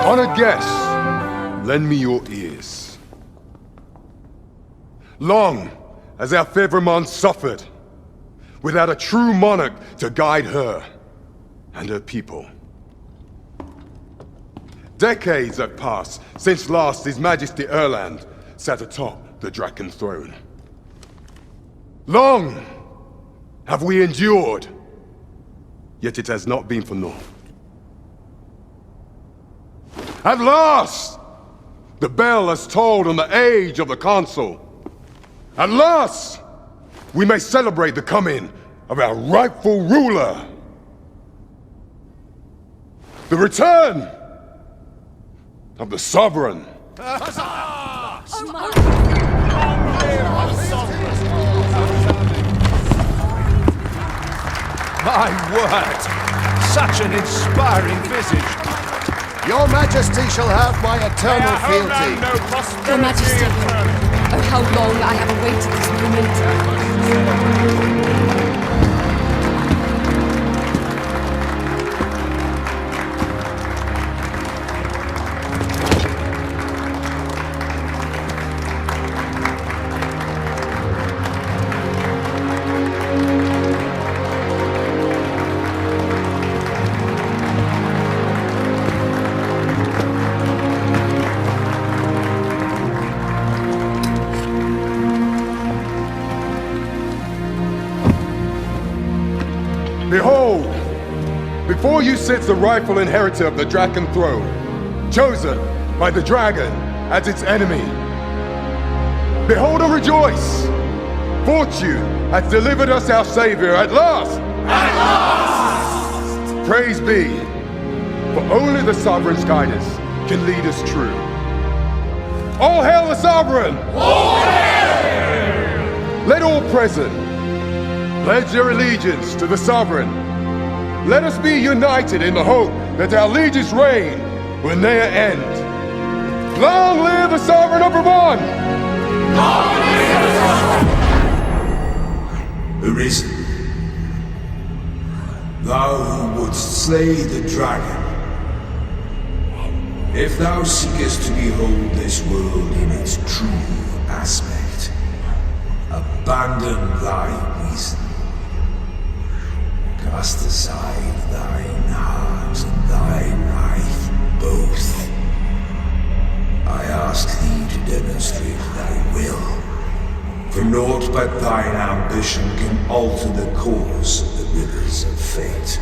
Honored guests, lend me your ears. Long has our Fevrimon suffered, without a true monarch to guide her and her people. Decades have passed since last His Majesty Erland sat atop the Draken throne. Long have we endured, yet it has not been for naught. At last, the bell has tolled on the age of the console. At last, we may celebrate the coming of our rightful ruler. The return of the sovereign. My word! Such an inspiring visage! Your Majesty shall have my eternal fealty. Your Majesty, oh how long I have awaited this moment. Behold, before you sits the rightful inheritor of the Draken throne, chosen by the dragon as its enemy. Behold and rejoice! Fortune has delivered us our savior at last! At last! Praise be, for only the sovereign's guidance can lead us true. All hail the sovereign! All hail! Let all present pledge their allegiance to the sovereign. Let us be united in the hope that our liege's reign will ne'er end. Long live the sovereign of Vermont! Long live the sovereign! Arisen, thou who wouldst slay the dragon, if thou seekest to behold this world in its true aspect, abandon thy reason. Cast aside thine heart and thine life both. I ask thee to demonstrate thy will, for naught but thine ambition can alter the course of the rivers of fate.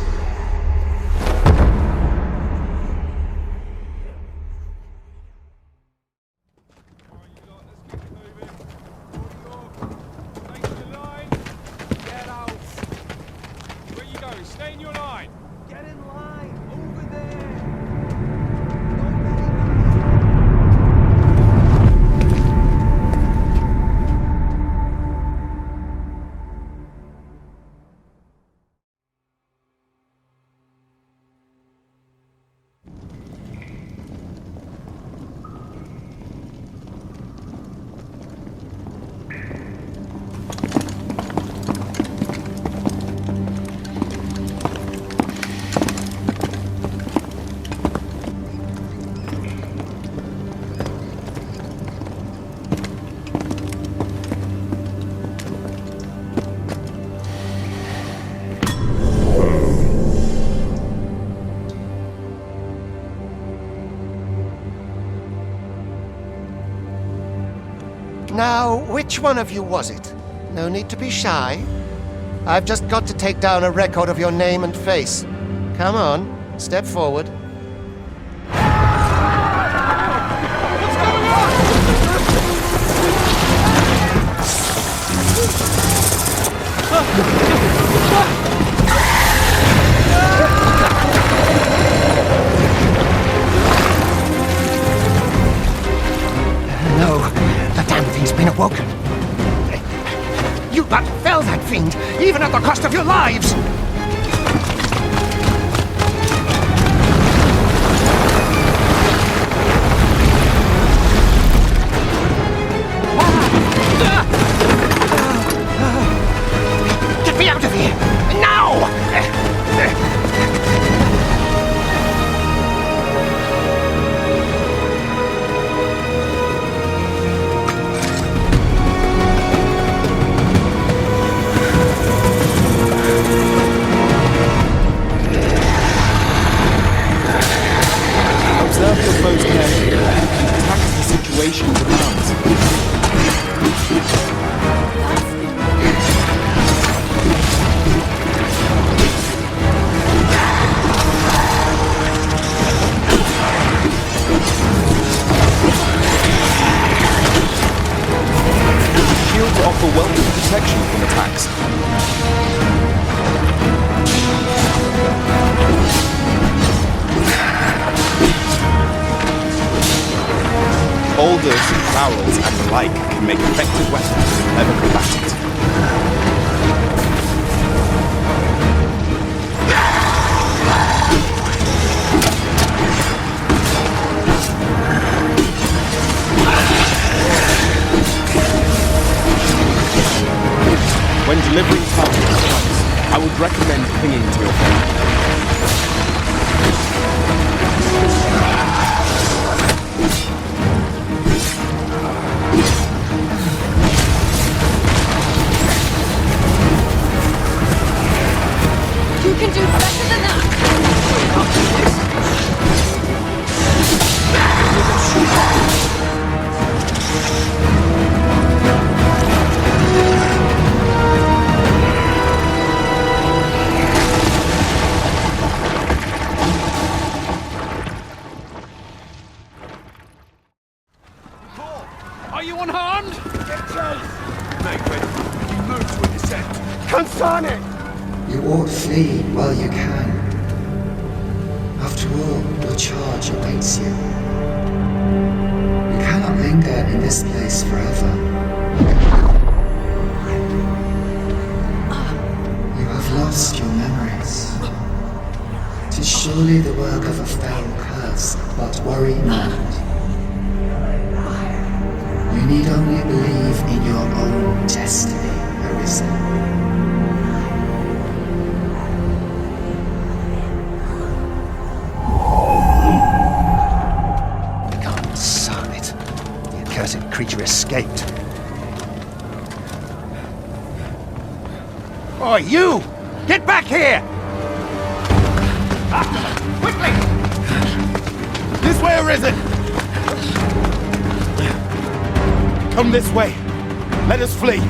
Now, which one of you was it? No need to be shy. I've just got to take down a record of your name and face. Come on, step forward. No, the damn thing's been awoken. but fell that fiend, even at the cost of your lives! Get me out of here! Now! Observe your foes carefully. Attack as the situation demands. Shields offer welcome protection from attacks. Boulders, barrels, and the like can make effective weapons if ever combatant. When delivering target strikes, I would recommend clinging to your friend. You can do better than that! Are you unharmed? Get chase! Make ready. You move to a descent. Consign it! You ought flee while you can. After all, your charge awaits you. You cannot linger in this place forever. You have lost your memories. 'Tis surely the work of a fell curse, but worry not. You need only believe in your own destiny, Arisen. Consign it. The accursed creature escaped. Oh, you! Get back here! Quickly! This way, Arisen! Come this way. Let us flee. You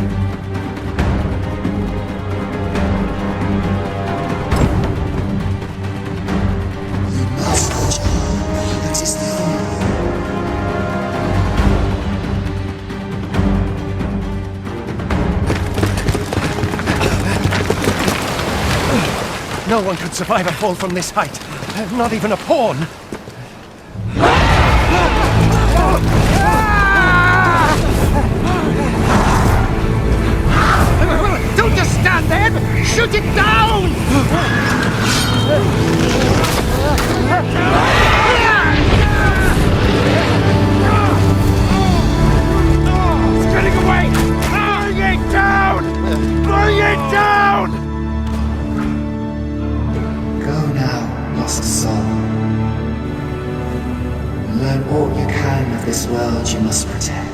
must watch on. That is the only way. No one could survive a fall from this height. Not even a pawn. Don't just stand there! Shoot it down! It's getting away! Bring it down! Bring it down! Go now, lost soul. Learn all you can of this world you must protect.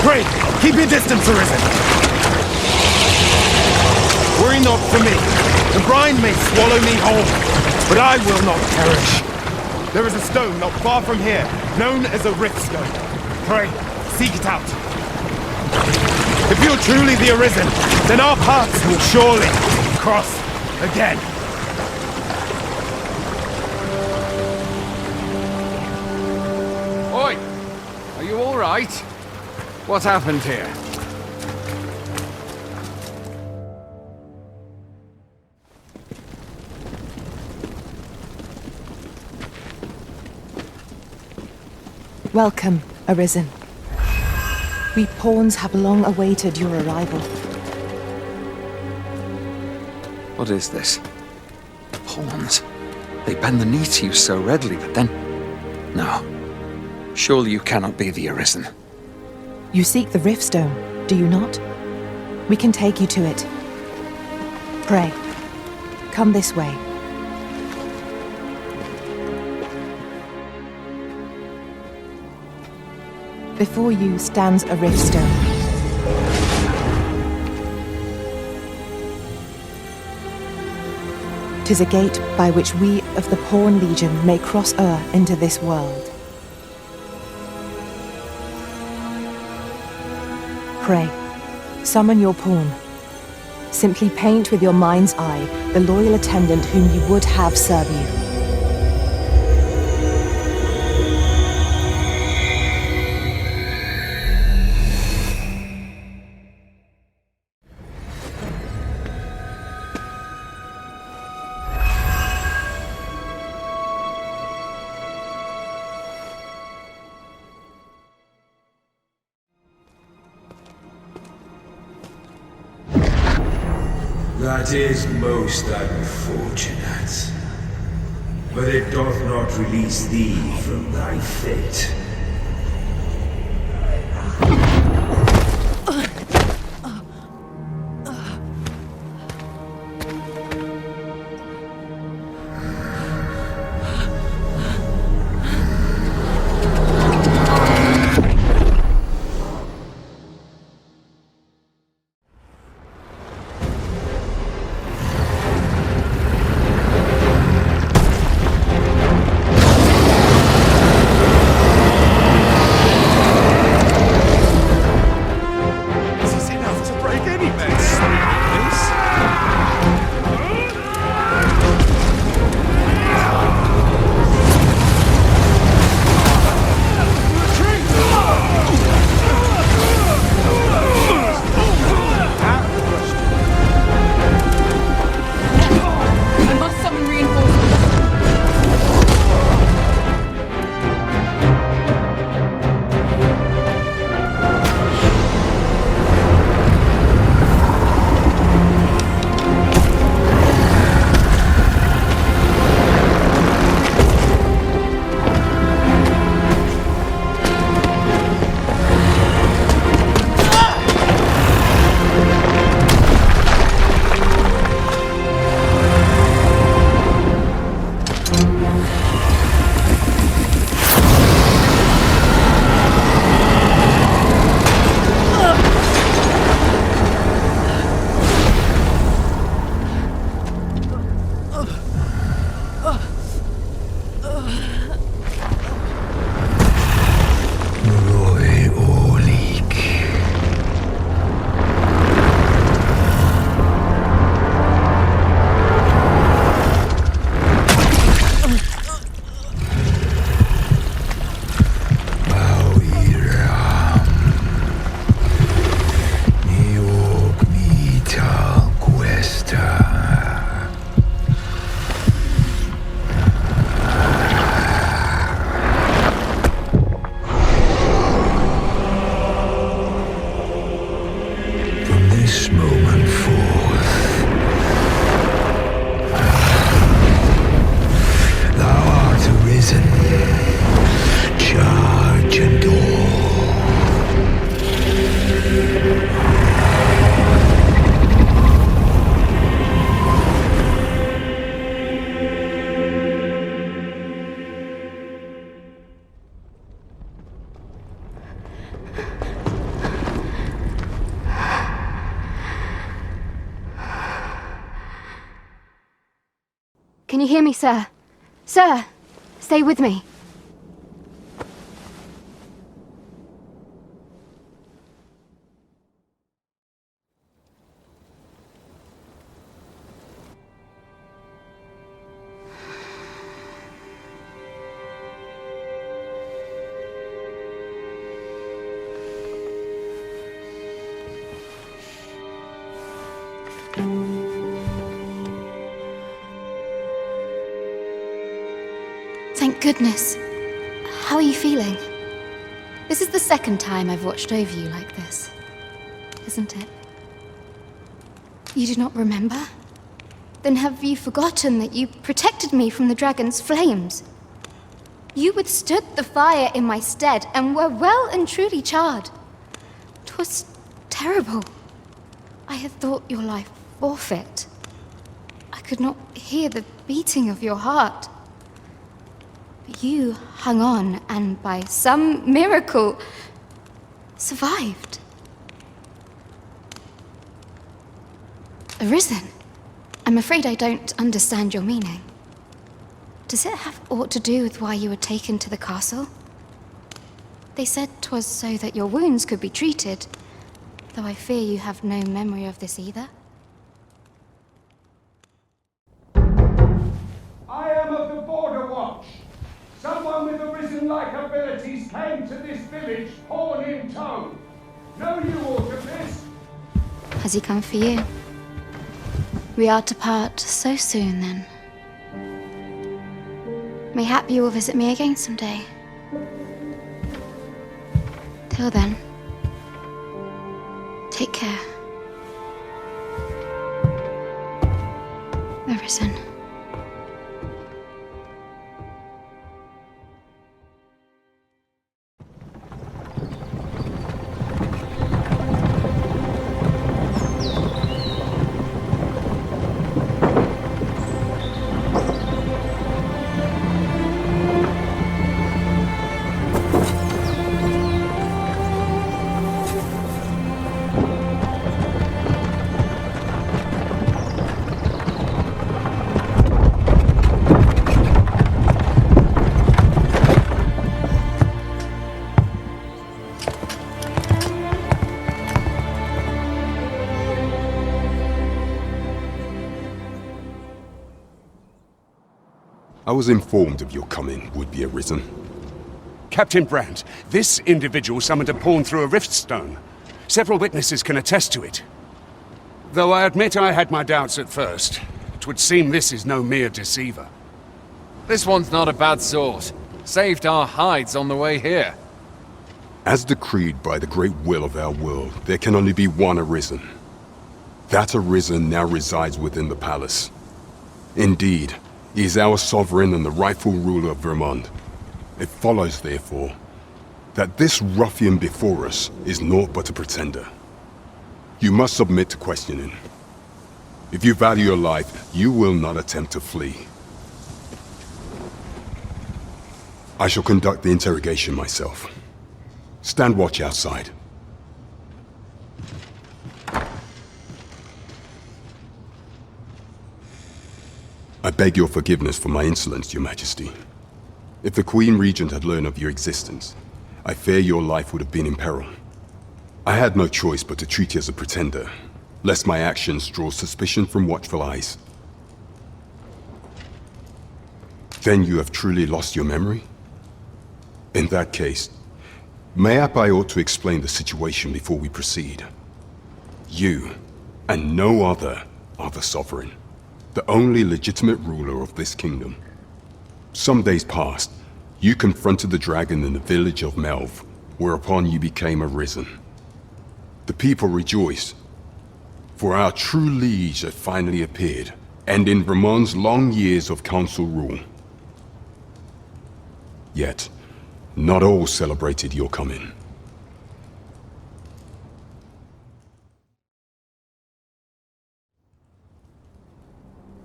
Pray, keep your distance, Arisen. Worry not for me. The brine may swallow me whole, but I will not perish. There is a stone not far from here, known as a rift stone. Pray, seek it out. If you are truly the Arisen, then our paths will surely cross again. Oi! Are you all right? What happened here? Welcome, Arisen. We pawns have long awaited your arrival. What is this? Pawns? They bend the knee to you so readily, but then... No. Surely you cannot be the Arisen. You seek the Riftstone, do you not? We can take you to it. Pray, come this way. Before you stands a Riftstone. "'Tis a gate by which we of the Pawn Legion may cross o'er into this world. Pray, summon your pawn. Simply paint with your mind's eye the loyal attendant whom you would have serve you. That is most unfortunate. But it doth not release thee from thy fate. Can you hear me, sir? Sir, stay with me. Thank goodness. How are you feeling? This is the second time I've watched over you like this, isn't it? You do not remember? Then have you forgotten that you protected me from the dragon's flames? You withstood the fire in my stead and were well and truly charred. 'Twas terrible. I had thought your life forfeit. I could not hear the beating of your heart. But you hung on and by some miracle survived. Arisen? I'm afraid I don't understand your meaning. Does it have aught to do with why you were taken to the castle? They said 'twas so that your wounds could be treated, though I fear you have no memory of this either. I am of the Border Watch. Someone with Arisen-like abilities came to this village, horn in tow. Know you aught of this? Has he come for you? We are to part so soon, then. Mayhap you will visit me again someday. Till then, take care. Arisen. I was informed of your coming, would-be Arisen. Captain Brandt, this individual summoned a pawn through a rift stone. Several witnesses can attest to it. Though I admit I had my doubts at first. It would seem this is no mere deceiver. This one's not a bad sort. Saved our hides on the way here. As decreed by the great will of our world, there can only be one Arisen. That Arisen now resides within the palace. Indeed, he is our sovereign and the rightful ruler of Vermont. It follows, therefore, that this ruffian before us is naught but a pretender. You must submit to questioning. If you value your life, you will not attempt to flee. I shall conduct the interrogation myself. Stand watch outside. I beg your forgiveness for my insolence, Your Majesty. If the Queen Regent had learned of your existence, I fear your life would have been in peril. I had no choice but to treat you as a pretender, lest my actions draw suspicion from watchful eyes. Then you have truly lost your memory? In that case, mayhap I ought to explain the situation before we proceed. You, and no other, are the sovereign. The only legitimate ruler of this kingdom. Some days past, you confronted the dragon in the village of Melv, whereupon you became Arisen. The people rejoiced, for our true liege had finally appeared, ending Vermont's long years of council rule. Yet, not all celebrated your coming.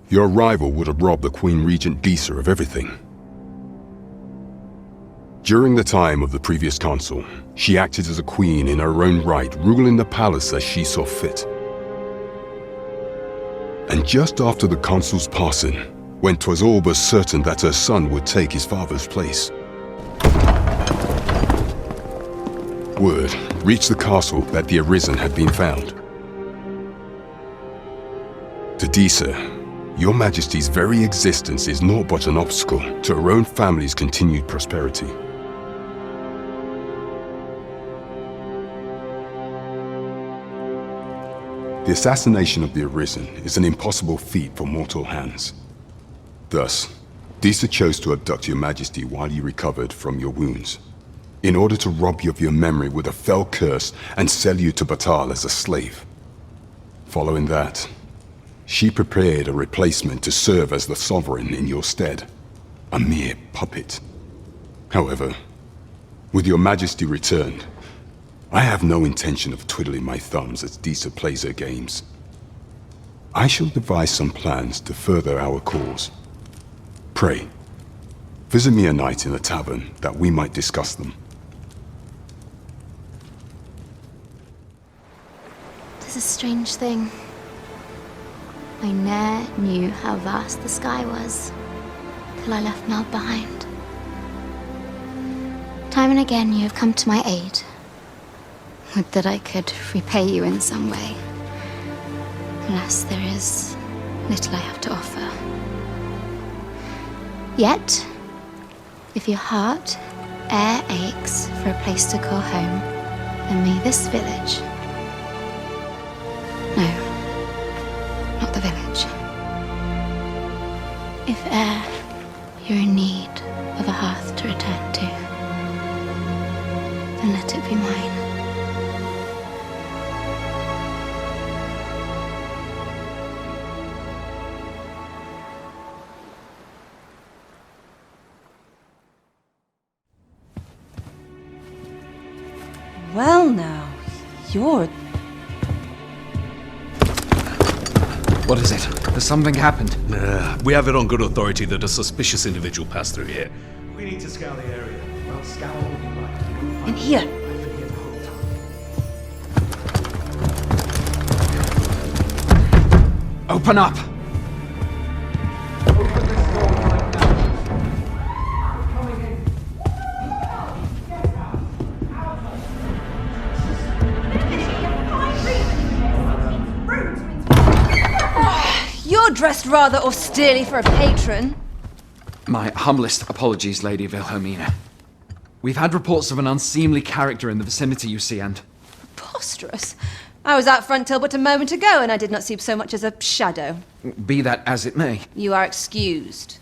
Your arrival would have robbed the Queen Regent Disa of everything. During the time of the previous consul, she acted as a queen in her own right, ruling the palace as she saw fit. And just after the consul's passing, when 'twas all but certain that her son would take his father's place. Word reached the castle that the Arisen had been found. To Disa, your Majesty's very existence is naught but an obstacle to her own family's continued prosperity. The assassination of the Arisen is an impossible feat for mortal hands. Thus, Disa chose to abduct your Majesty while you recovered from your wounds, in order to rob you of your memory with a fell curse and sell you to Battaglia as a slave. Following that, she prepared a replacement to serve as the sovereign in your stead, a mere puppet. However, with your Majesty returned, I have no intention of twiddling my thumbs as Disa plays her games. I shall devise some plans to further our cause. Pray, visit me a night in the tavern that we might discuss them. Tis a strange thing. I ne'er knew how vast the sky was, till I left Mel behind. Time and again you have come to my aid. Would that I could repay you in some way. Alas, there is little I have to offer. Yet, if your heart e'er aches for a place to call home, then may this village... No, not the village. If e'er you're in need of a hearth to return to, then let it be mine. Well now, you're... What is it? Has something happened? We have it on good authority that a suspicious individual passed through here. We need to scour the area. Well, scour what you like. In here. Open up! You're dressed rather austerely for a patron. My humblest apologies, Lady Wilhelmina. We've had reports of an unseemly character in the vicinity, you see, and... Preposterous. I was out front till but a moment ago, and I did not see so much as a shadow. Be that as it may. You are excused.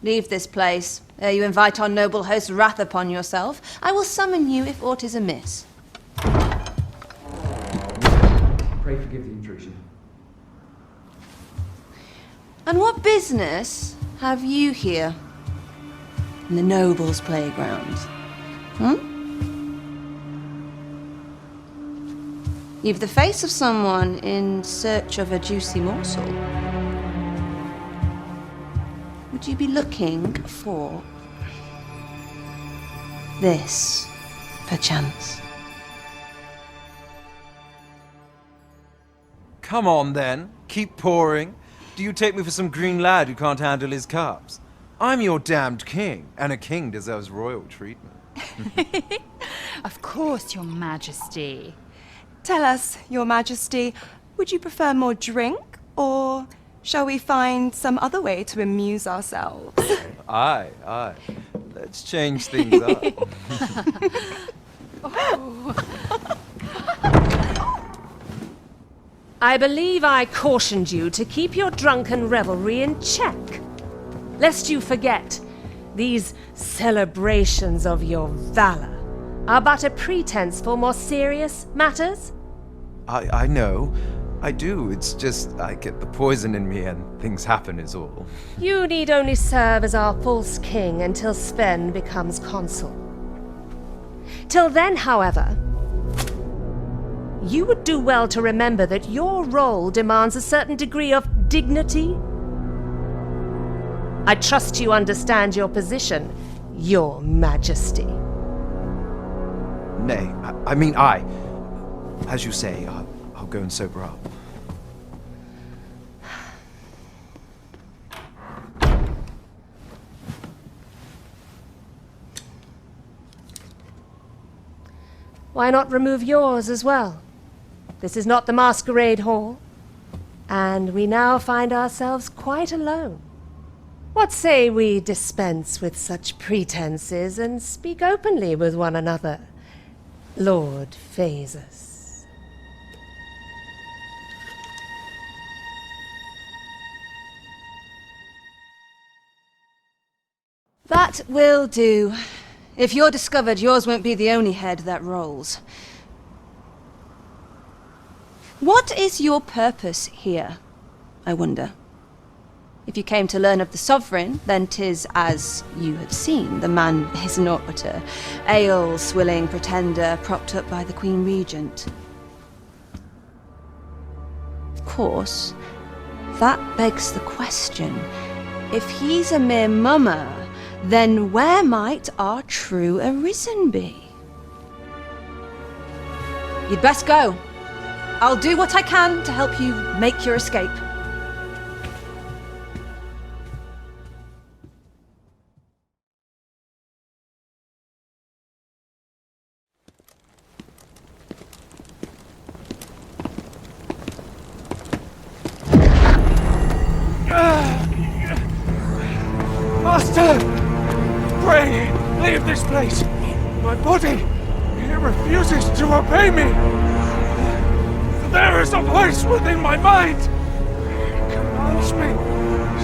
Leave this place, ere you invite our noble host's wrath upon yourself. I will summon you if aught is amiss. Pray forgive the intrusion. And what business have you here? In the nobles' playground? You've the face of someone in search of a juicy morsel. Would you be looking for this, perchance? Come on, then. Keep pouring. Do you take me for some green lad who can't handle his cups? I'm your damned king, and a king deserves royal treatment. Of course, Your Majesty. Tell us, Your Majesty, would you prefer more drink, or shall we find some other way to amuse ourselves? Aye, aye. Let's change things up. I believe I cautioned you to keep your drunken revelry in check. Lest you forget, these celebrations of your valor are but a pretense for more serious matters. I know. I do. It's just I get the poison in me and things happen is all. You need only serve as our false king until Sven becomes consul. Till then, however, you would do well to remember that your role demands a certain degree of dignity. I trust you understand your position, Your Majesty. Nay, I mean I. As you say, I'll go and sober up. why not remove yours as well? This is not the masquerade hall, and we now find ourselves quite alone. What say we dispense with such pretenses and speak openly with one another, Lord Phaesus? That will do. If you're discovered, yours won't be the only head that rolls. What is your purpose here, I wonder? If you came to learn of the Sovereign, then 'tis as you have seen. The man is naught but a ale-swilling pretender propped up by the Queen Regent. Of course, that begs the question. If he's a mere mummer, then where might our true Arisen be? You'd best go. I'll do what I can to help you make your escape. Master! Pray, leave this place! My body, it refuses to obey me! There is a voice within my mind! It commands me,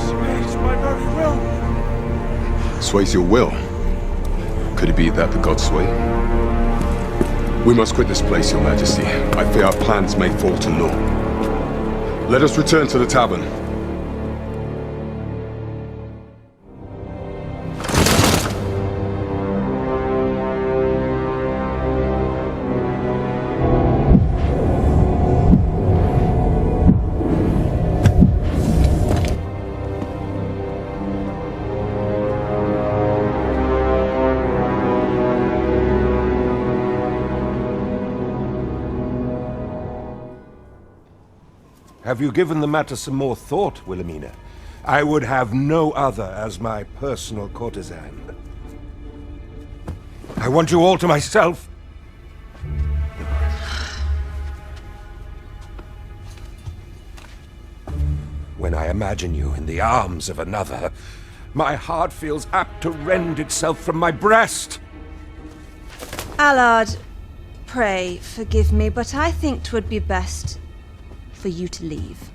sways my very will. Sways your will? Could it be that the gods sway? We must quit this place, Your Majesty. I fear our plans may fall to naught. Let us return to the tavern. Have you given the matter some more thought, Wilhelmina? I would have no other as my personal courtesan. I want you all to myself. When I imagine you in the arms of another, my heart feels apt to rend itself from my breast. Allard, pray forgive me, but I think 'twould be best for you to leave.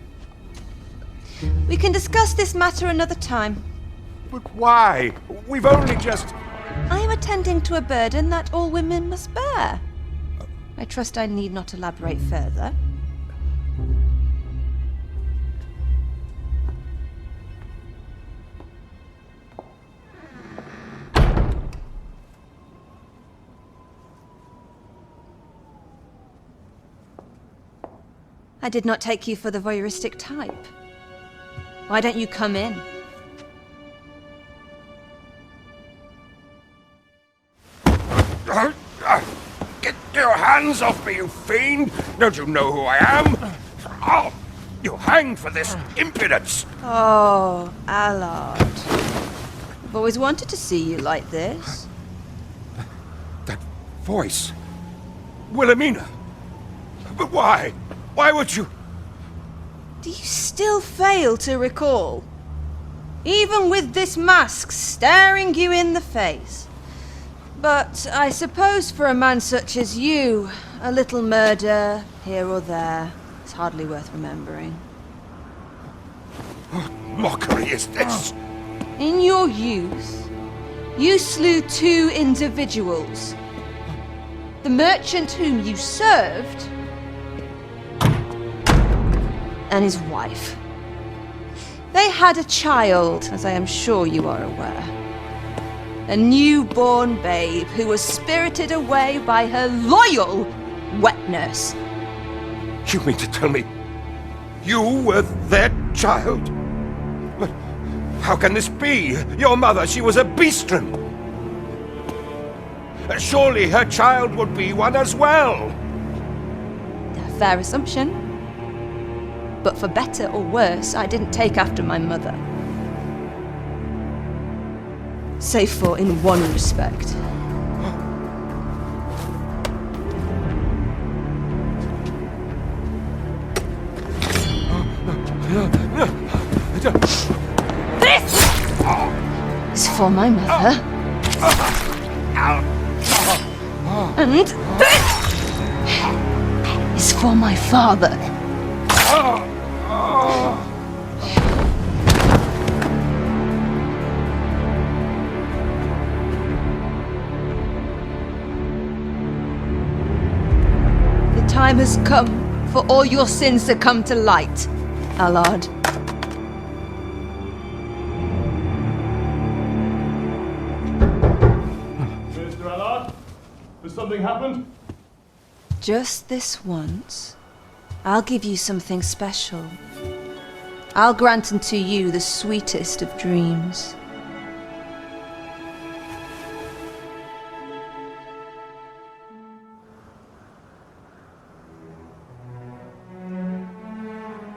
We can discuss this matter another time. But why? We've only just... I am attending to a burden that all women must bear. I trust I need not elaborate further. I did not take you for the voyeuristic type. Why don't you come in? Get your hands off me, you fiend! Don't you know who I am? Oh, you hanged for this impudence! Oh, Allard. I've always wanted to see you like this. That voice... Wilhelmina! But why? Why would you... Do you still fail to recall? Even with this mask staring you in the face. But I suppose for a man such as you, a little murder here or there is hardly worth remembering. What mockery is this? In your youth, you slew 2 individuals. The merchant whom you served and his wife. They had a child, as I am sure you are aware. A newborn babe who was spirited away by her loyal wet nurse. You mean to tell me you were their child? But how can this be? Your mother, she was a beastren. Surely her child would be one as well. A fair assumption. But for better or worse, I didn't take after my mother. Save for in one respect. This is for my mother. And this is for my father. The time has come for all your sins to come to light, Allard. Mr. Allard, has something happened? Just this once, I'll give you something special. I'll grant unto you the sweetest of dreams.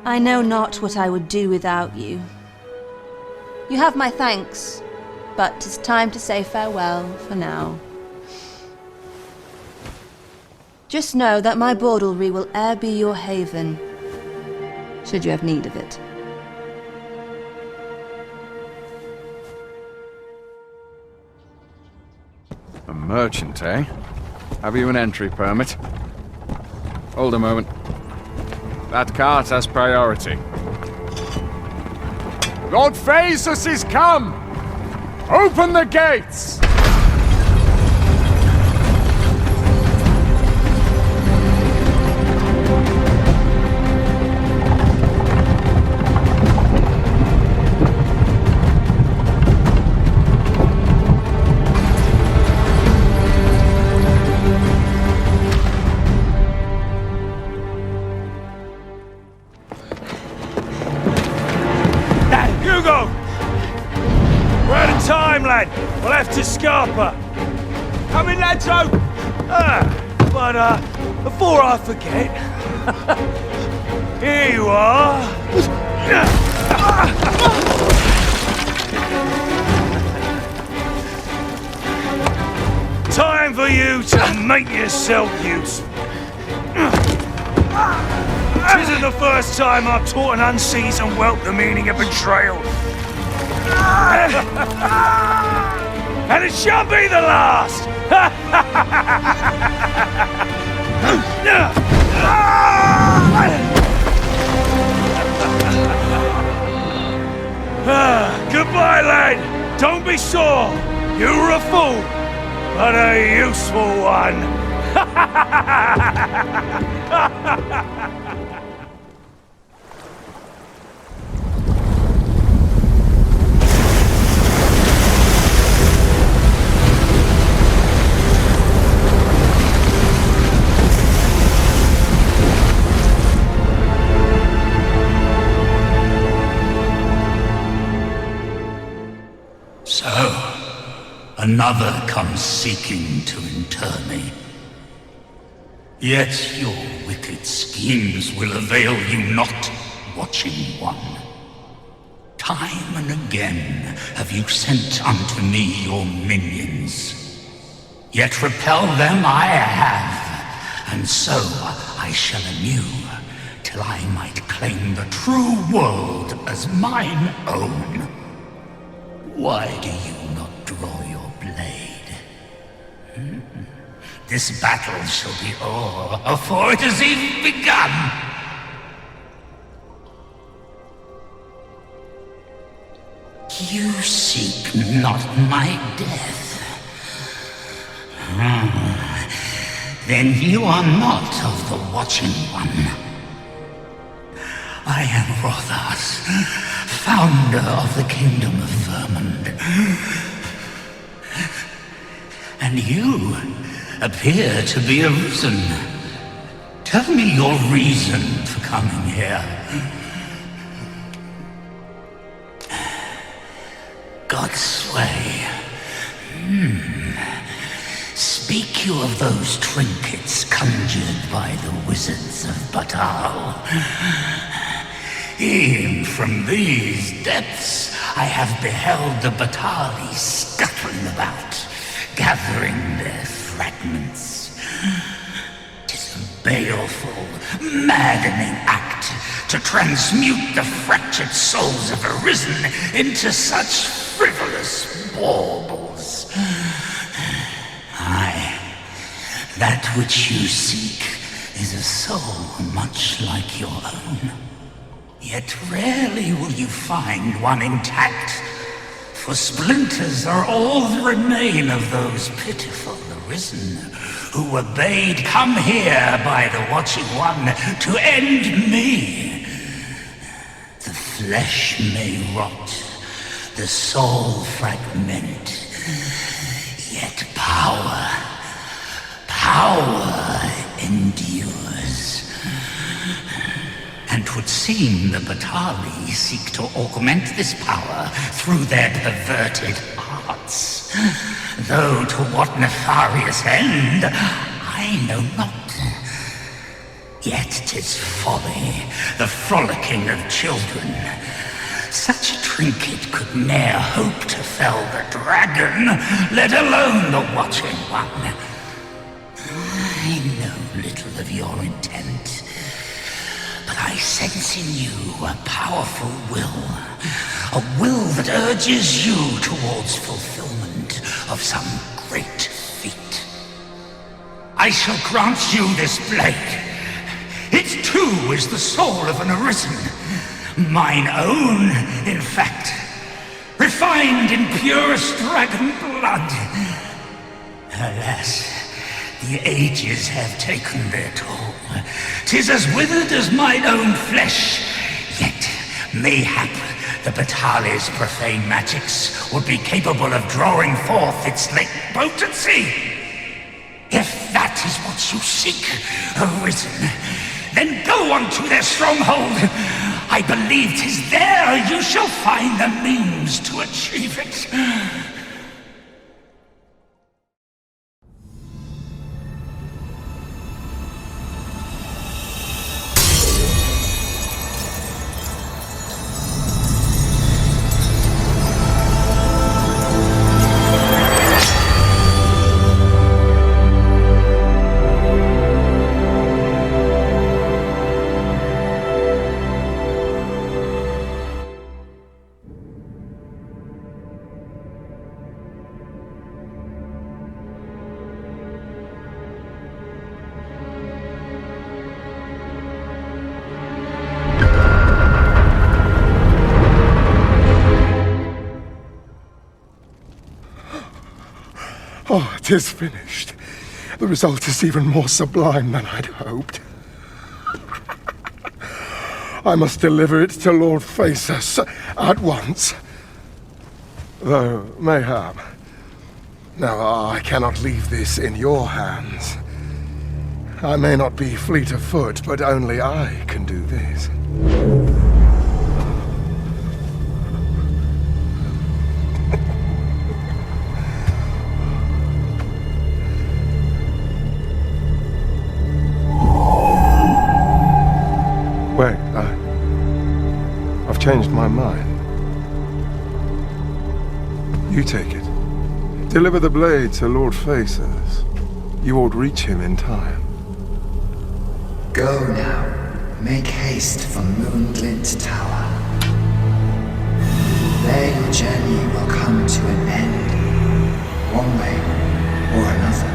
I know not what I would do without you. You have my thanks, but 'tis time to say farewell for now. Just know that my bordlery will e'er be your haven, should you have need of it. A merchant, eh? Have you an entry permit? Hold a moment. That cart has priority. Lord Phaesus is come! Open the gates! We're left to Scarpa. Come in, lads, but before I forget, here you are. Time for you to make yourself useful. This isn't the first time I've taught an unseasoned whelp the meaning of betrayal. And it shan't be the last! Goodbye, lad! Don't be sore! You were a fool, but a useful one! Another comes seeking to inter me. Yet your wicked schemes will avail you not, Watching One. Time and again have you sent unto me your minions. Yet repel them I have, and so I shall anew, till I might claim the true world as mine own. Why do you not draw your blade? This battle shall be o'er afore it has even begun. You seek not my death. Then you are not of the Watching One. I am Rothas, founder of the Kingdom of Vermund. And you appear to be arisen. Tell me your reason for coming here. Godsway. Speak you of those trinkets conjured by the wizards of Battaglia? E'en from these depths I have beheld the Battaglia scuttling about, gathering their fragments. 'Tis a baleful, maddening act to transmute the fractured souls of Arisen into such frivolous baubles. Aye, that which you seek is a soul much like your own. Yet rarely will you find one intact, for splinters are all that remain of those pitiful Arisen who were bade come here by the Watching One to end me. The flesh may rot, the soul fragment, yet power endures. And 'twould seem the Battaglia seek to augment this power through their perverted arts. Though to what nefarious end, I know not. Yet 'tis folly, the frolicking of children. Such a trinket could ne'er hope to fell the dragon, let alone the Watching One. I know little of your intent, but I sense in you a powerful will. A will that urges you towards fulfillment of some great feat. I shall grant you this blade. It too is the soul of an Arisen. Mine own, in fact. Refined in purest dragon blood. Alas, the ages have taken their toll. 'Tis as withered as mine own flesh. Yet, mayhap, the Battaglia's profane magics would be capable of drawing forth its latent potency. If that is what you seek, Arisen, then go on to their stronghold. I believe 'tis there you shall find the means to achieve it. Oh, 'tis finished. The result is even more sublime than I'd hoped. I must deliver it to Lord Phaesus at once. Though, mayhap. Now, I cannot leave this in your hands. I may not be fleet of foot, but only I can do this. Wait, I've changed my mind. You take it. Deliver the blade to Lord Phaesus. You ought reach him in time. Go now. Make haste for Moonglint Tower. There your journey will come to an end, one way or another.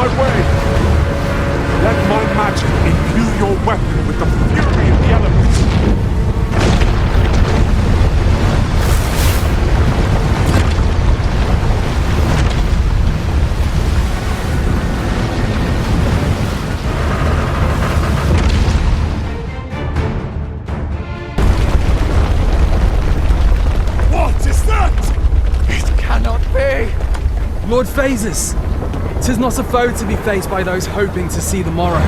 my way! Let my magic imbue your weapon with the fury of the elements! Lord Phases! 'Tis not a foe to be faced by those hoping to see the morrow.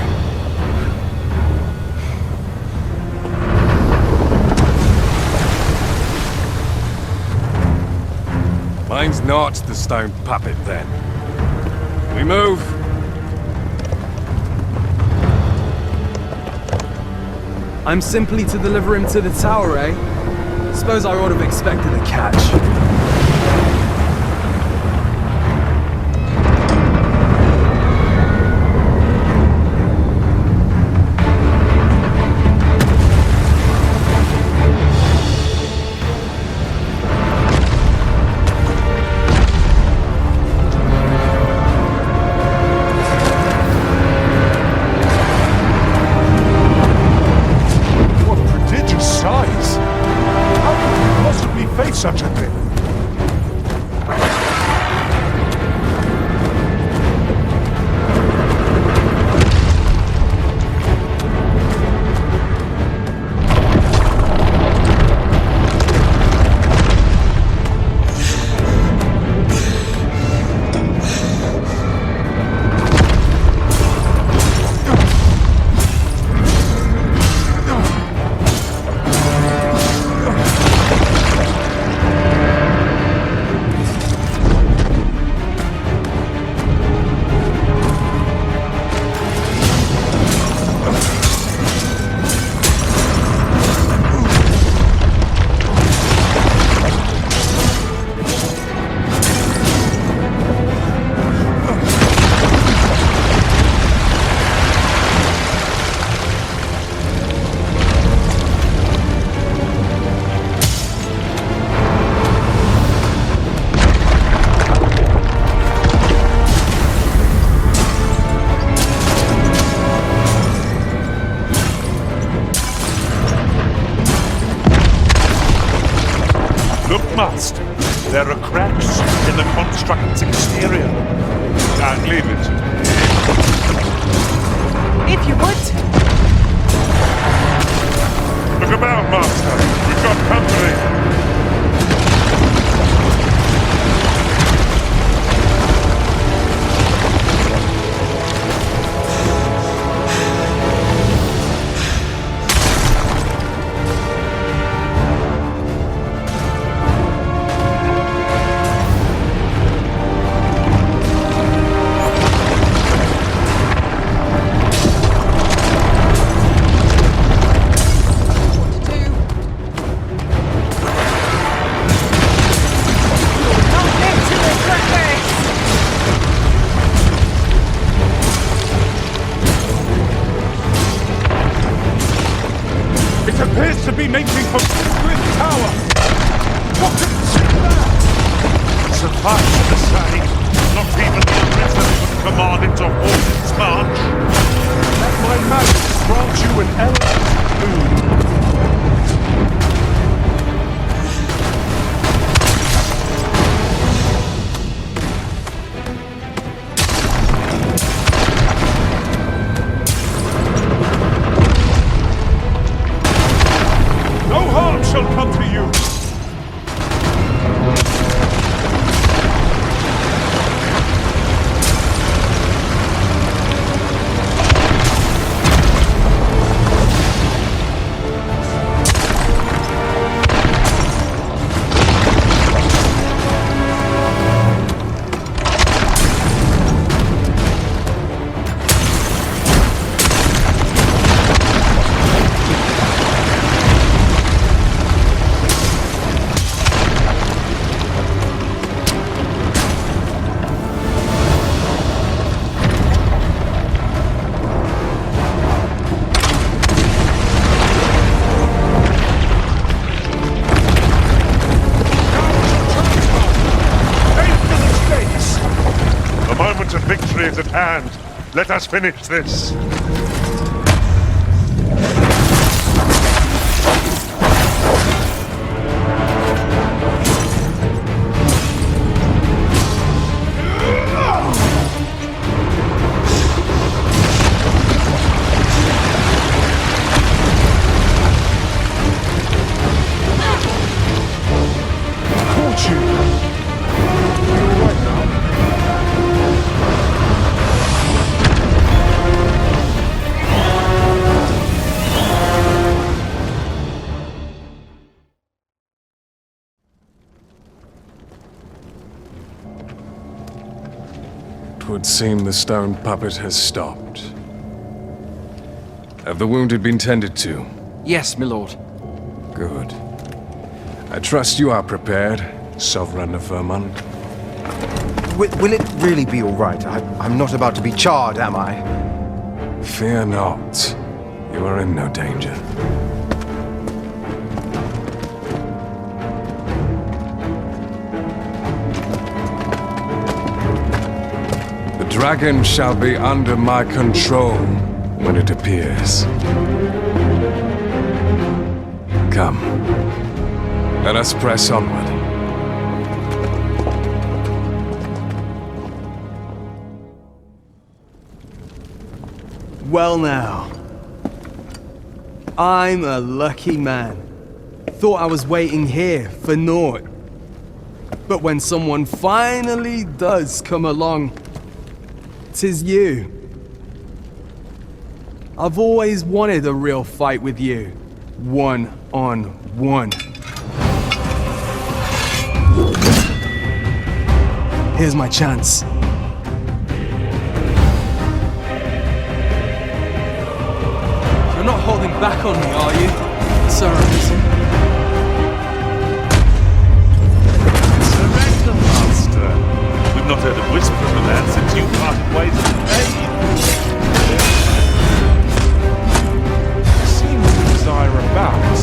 Mine's not the stone puppet, then. We move. I'm simply to deliver him to the tower, eh? Suppose I ought to have expected a catch. Such a thing. Master, there are cracks in the construct's exterior. Can't leave it. If you would. Look about, Master. We've got company. Making for Twin Tower! What is that? Suffice to say, not even the Arisen would command it to halt its march. Let my magic grant you an elegant boon. Shall come to you. hand. Let us finish this. It would seem the stone puppet has stopped. Have the wounded been tended to? Yes, my lord. Good. I trust you are prepared, Sovereign of Vermont. Will it really be all right? I'm not about to be charred, am I? Fear not. You are in no danger. The dragon shall be under my control when it appears. Come. Let us press onward. Well now. I'm a lucky man. Thought I was waiting here for naught. But when someone finally does come along, 'tis you. I've always wanted a real fight with you. One-on-one. Here's my chance. You're not holding back on me, are you, Sir Arisen? Surrender, Master. We've not heard a whisper of a man since you parted ways with Seems to desire a bout.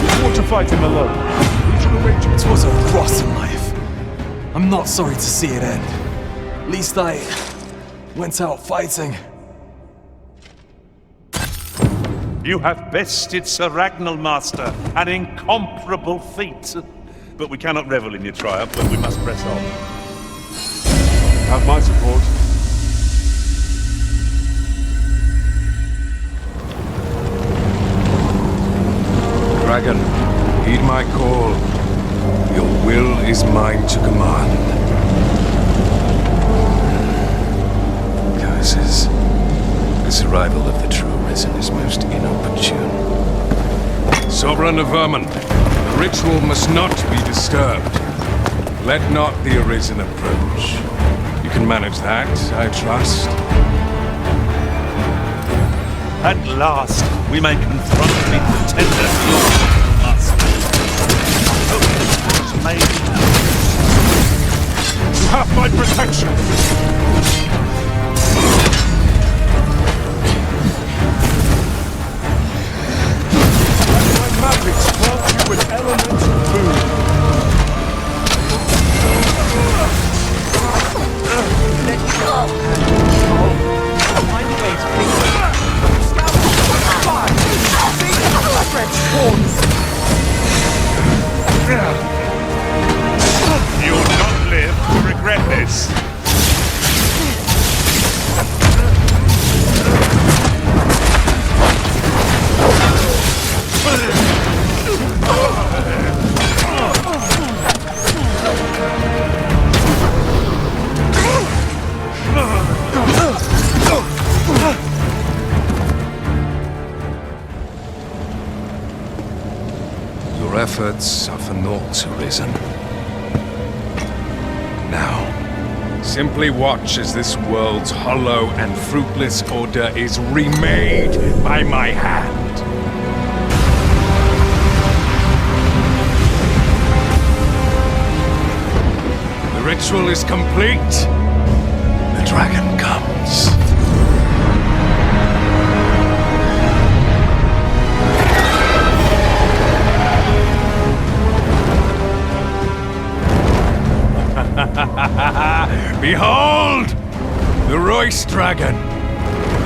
We want to fight him alone. It was a rotten life. I'm not sorry to see it end. At least I went out fighting. You have bested Sir Ragnall, Master, an incomparable feat. But we cannot revel in your triumph, but we must press on. Have my support. Dragon, heed my call. Your will is mine to command. Curses. This arrival of the true Arisen is most inopportune. Sovereign of Vermont, the ritual must not be disturbed. Let not the Arisen approach. You can manage that, I trust. At last, we may confront the pretender Lord Master. You have my protection! My magic swells you with elemental food. Find a way to pick them up. Fire! Big stretch horns! You'll not live to regret this. Your efforts are for naught, Arisen. Now, simply watch as this world's hollow and fruitless order is remade by my hand. The ritual is complete. The dragon comes. Behold! The Royce dragon.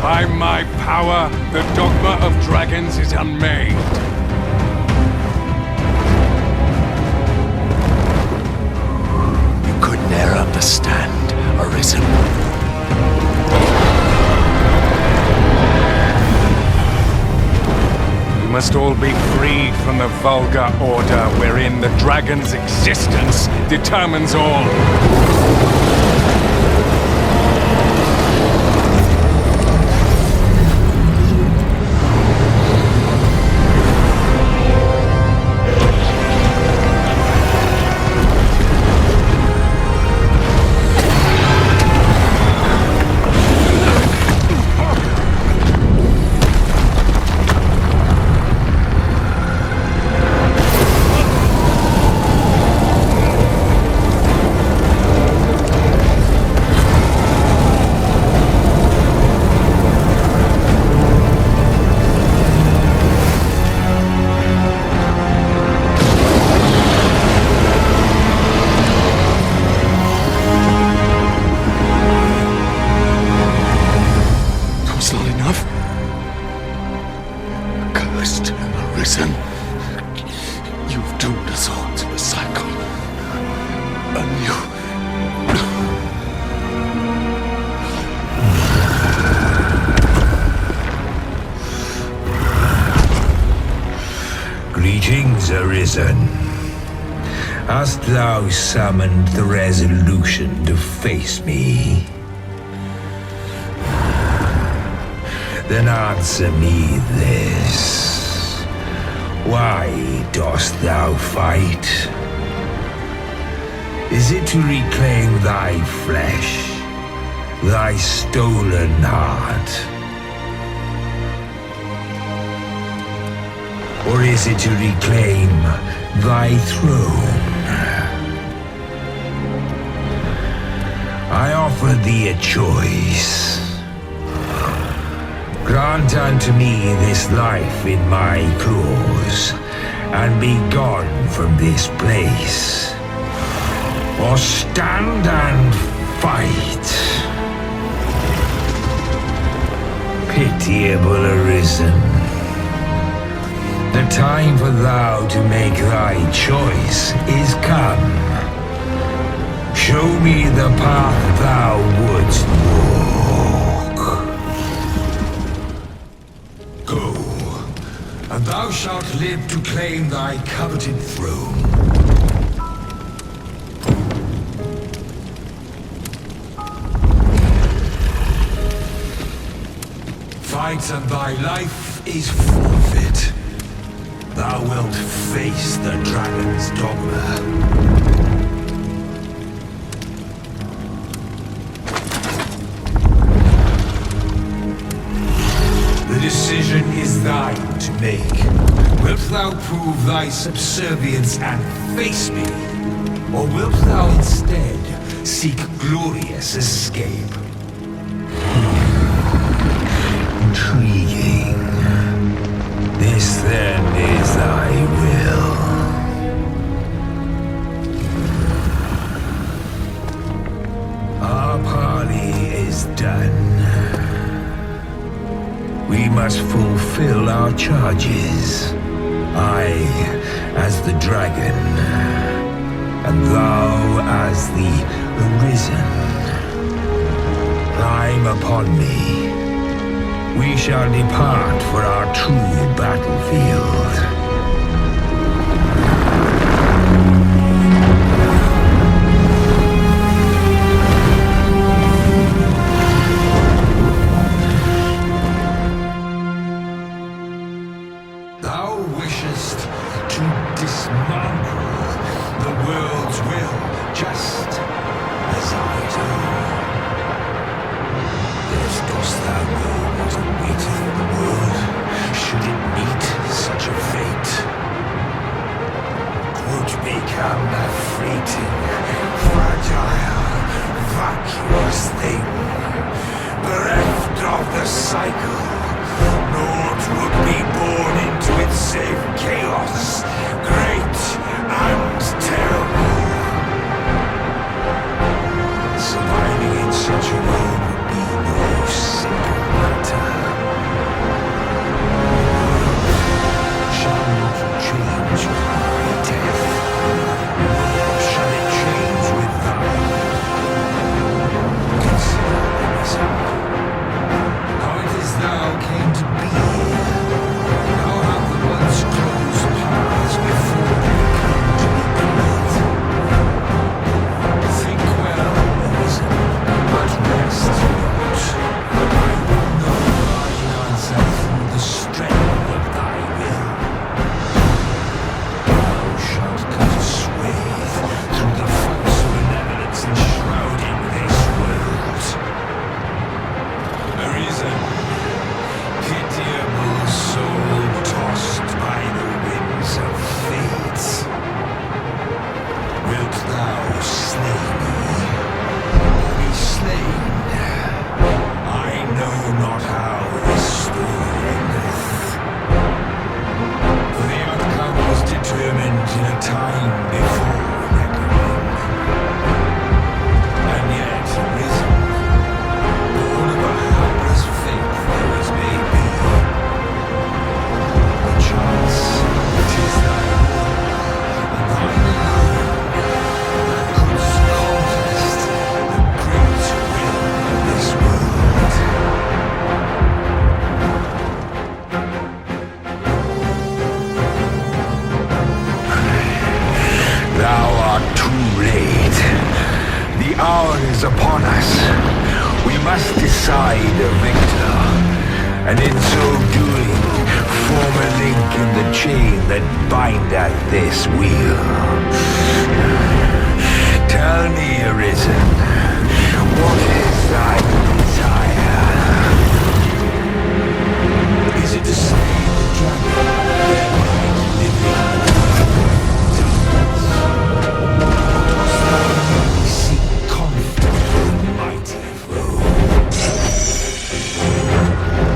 By my power, the dogma of dragons is unmade. You could ne'er understand, Arisen. We must all be freed from the vulgar order wherein the dragon's existence determines all. Greetings, Arisen. Hast thou summoned the resolution to face me? Then answer me this. Why dost thou fight? Is it to reclaim thy flesh, thy stolen heart? Or is it to reclaim thy throne? I offer thee a choice. Grant unto me this life in my claws, and be gone from this place. Or stand and fight. Pitiable Arisen. The time for thou to make thy choice is come. Show me the path thou wouldst walk. Go, and thou shalt live to claim thy coveted throne. Fight and thy life is forfeit. Thou wilt face the dragon's dogma. The decision is thine to make. Wilt thou prove thy subservience and face me? Or wilt thou instead seek glorious escape? Intriguing. This then is thy will. Our parley is done. We must fulfill our charges. I as the dragon, and thou as the Arisen. Climb upon me. We shall depart for our true battlefield. Thou wishest to dismantle the world's will, just as I do. Yet dost thou know what awaiteth the world, should it meet such a fate? 'Twould become a fleeting, fragile, vacuous thing, bereft of the cycle. Naught would be born into it save chaos, great and terrible. Surviving in such a world would be no time before reckoning. And yet risen, born of a hapless faith there as may be. Perchance it is thy will, and thine alone, that couldst contest the great will of this world. Thou art too late. The hour is upon us. We must decide a victor, and in so doing, form a link in the chain that bindeth this wheel. Tell me, Arisen, what is thy desire? Is it to slay the dragon, thereby living?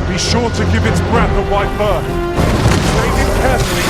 Be sure to give its breath a wide berth. Train it carefully.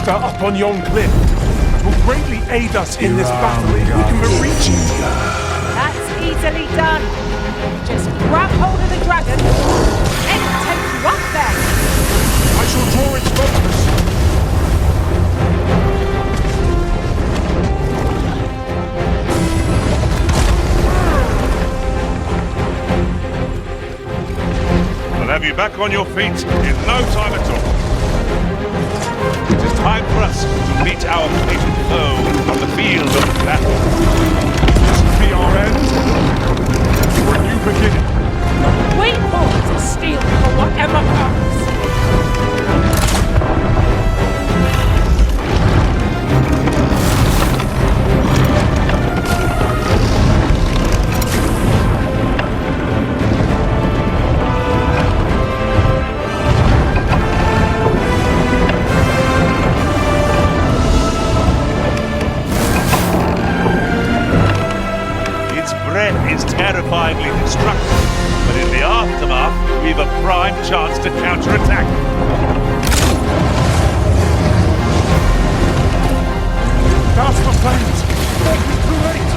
Up on yon cliff. It will greatly aid us in this battle if we can reach it. That's easily done. Just grab hold of the dragon and take you up there. I shall draw its focus. I'll have you back on your feet in no time at all. It is time for us to meet our fated foe on the field of battle. This will be our end, or a new beginning. We fought to steal for whatever comes. Terrifyingly destructive, but in the aftermath, we've a prime chance to counterattack. That's the flames! Too late!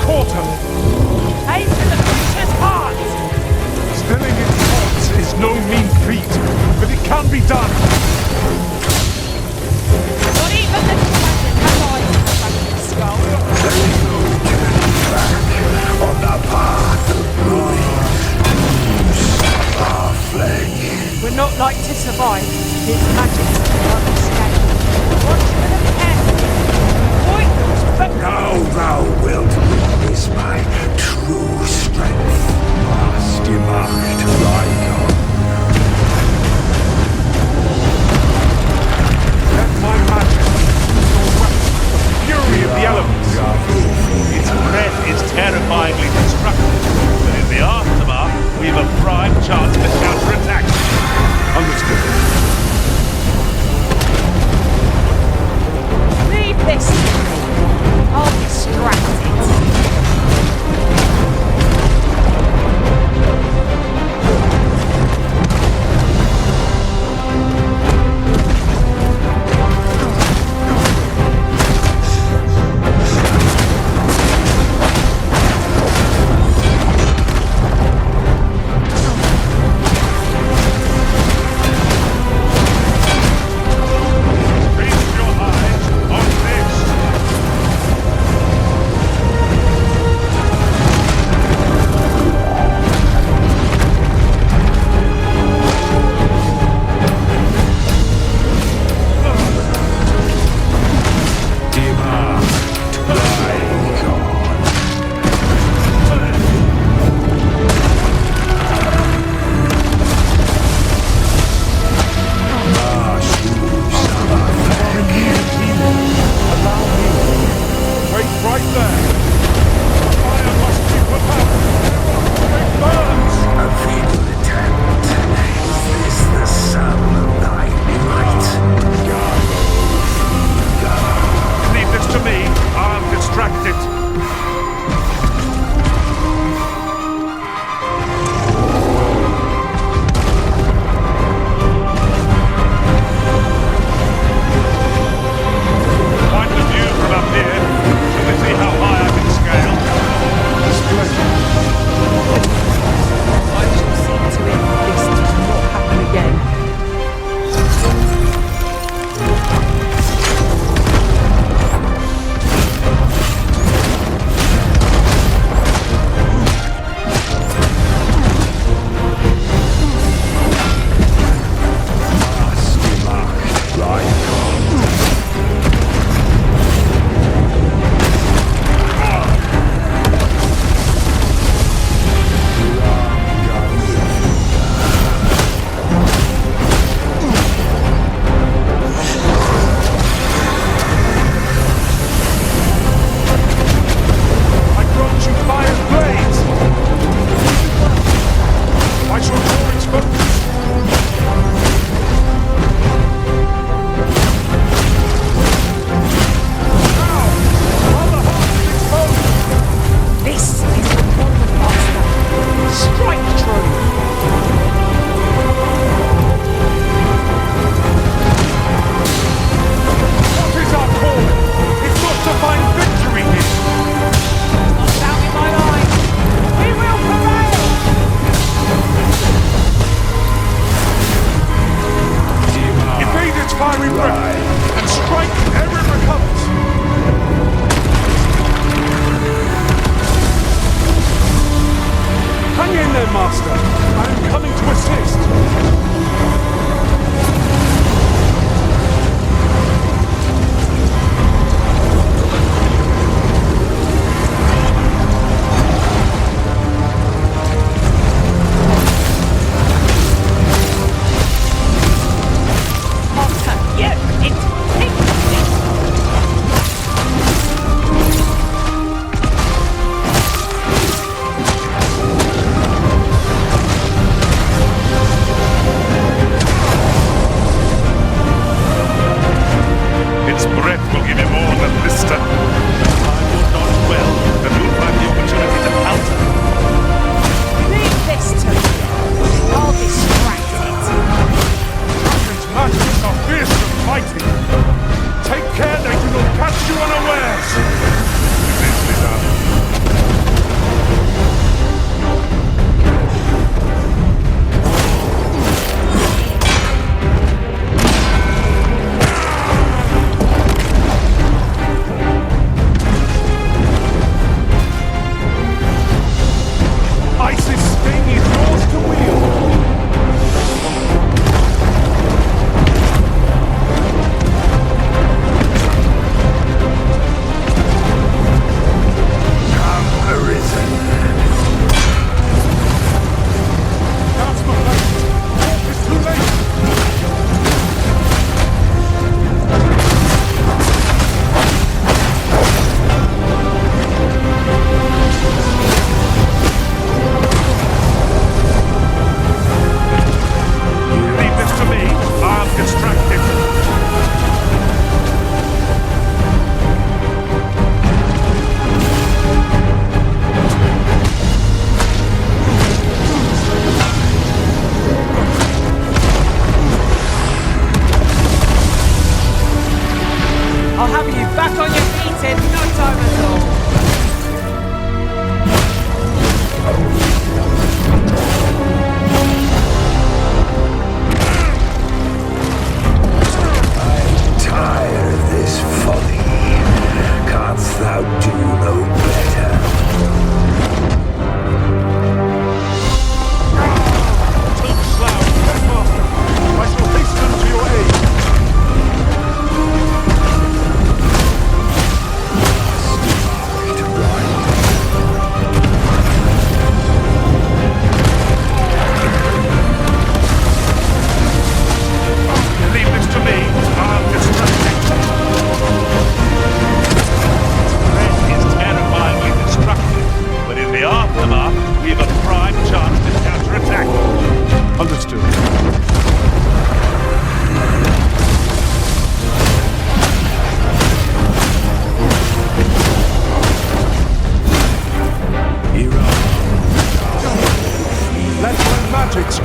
quarter! Aim for the creature's heart! Stilling its thoughts is no mean feat, but it can be done. Not even the dragon has eyes in the back of the skull. There is no turning back on the path of ruin. Our flesh. We're not like to survive. His majesty won't escape. Watch for the pest. Avoid those Now thou wilt witness my true strength. Must Macht Reiter. Let my magic, your weapon, the fury of the elements. Its breath is terrifyingly destructive, but in the aftermath, we've a prime chance to counterattack. Understood.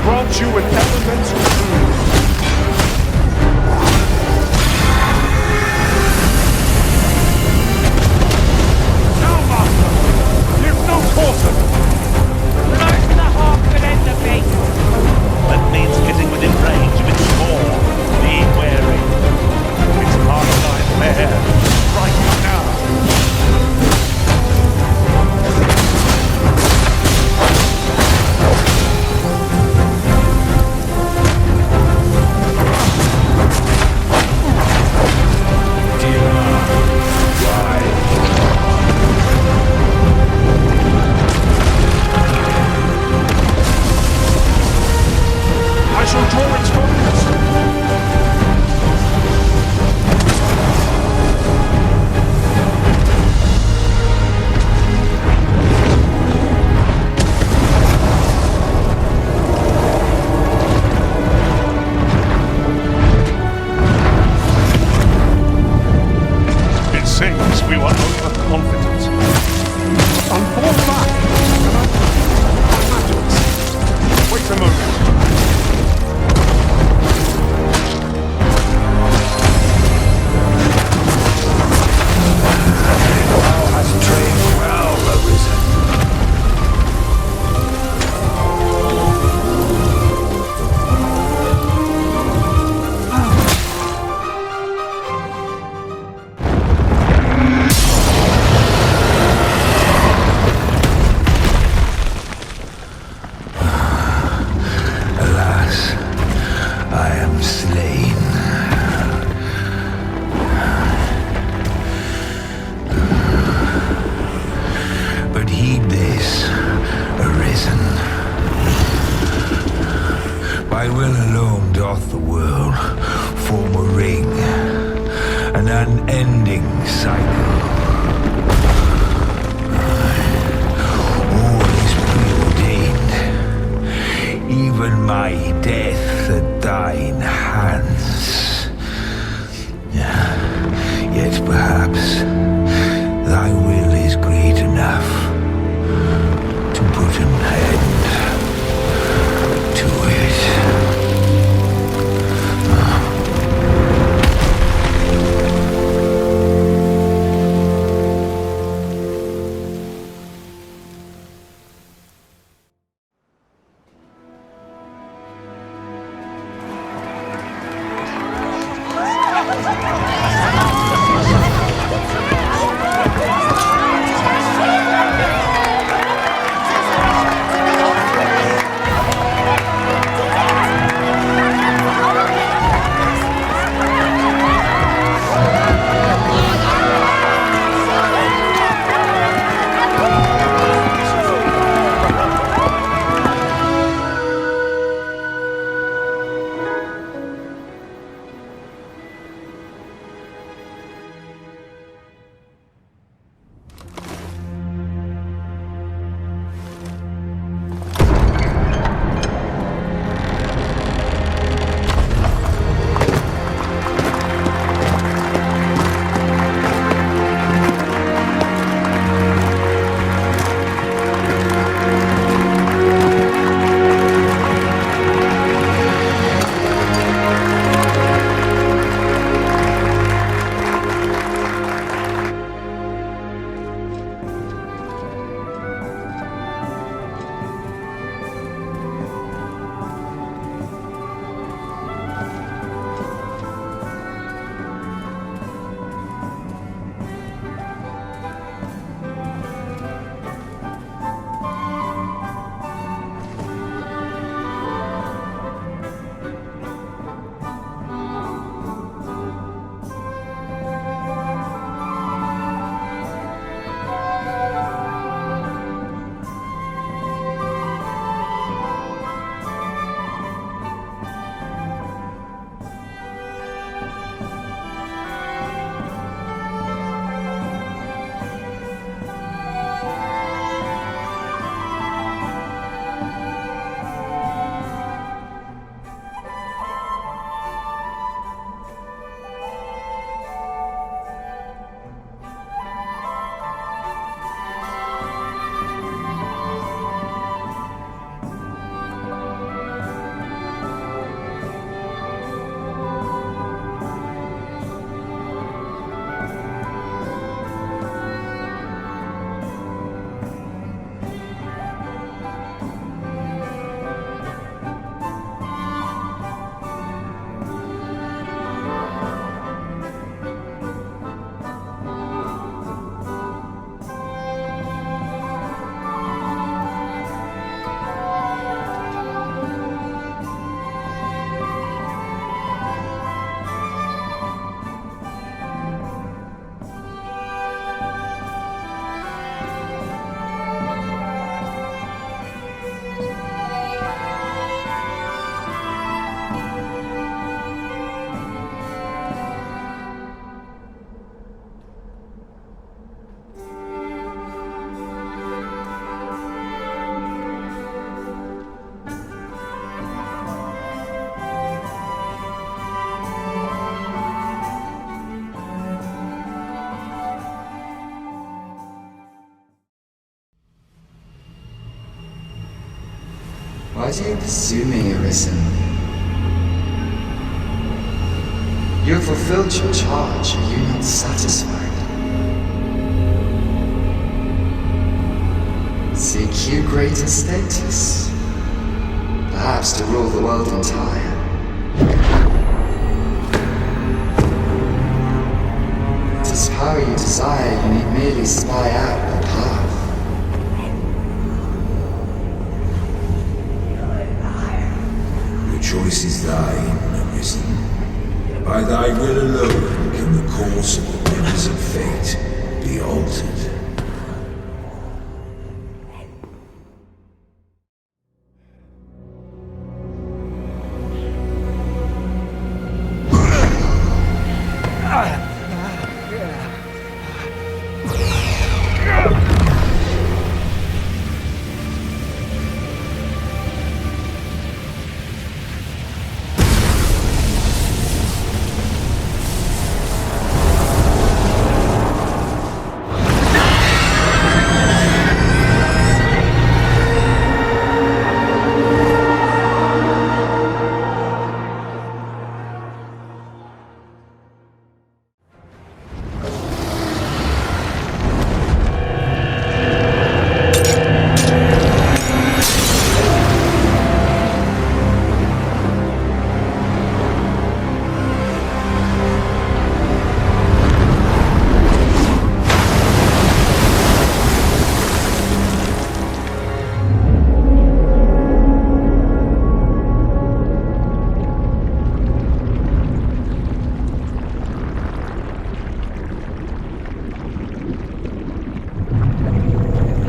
grant you an elemental boon. Now, Master! Give no quarter! Close the hawk and end the beast! That means getting within range of its core. Be wary. Its heart lies there. Right now. I shall draw its focus. It seems we were overconfident. I'm borne back. My magics. Wait a moment. Thou hast trained well, Arisen. Alas, I am slain. But heed this, Arisen. By will alone doth the world form a ring, an unending cycle. All is preordained, even my death at thine hands. Yet perhaps thy will is great enough to put an end to it. Why do you pursue me, Arisen? You have fulfilled your charge, are you not satisfied? Seek you greater status? Perhaps to rule the world entire? It is power you desire, you need merely spy out the path. The choice is thine, Arisen. By thy will alone can the course of the winds of fate be altered.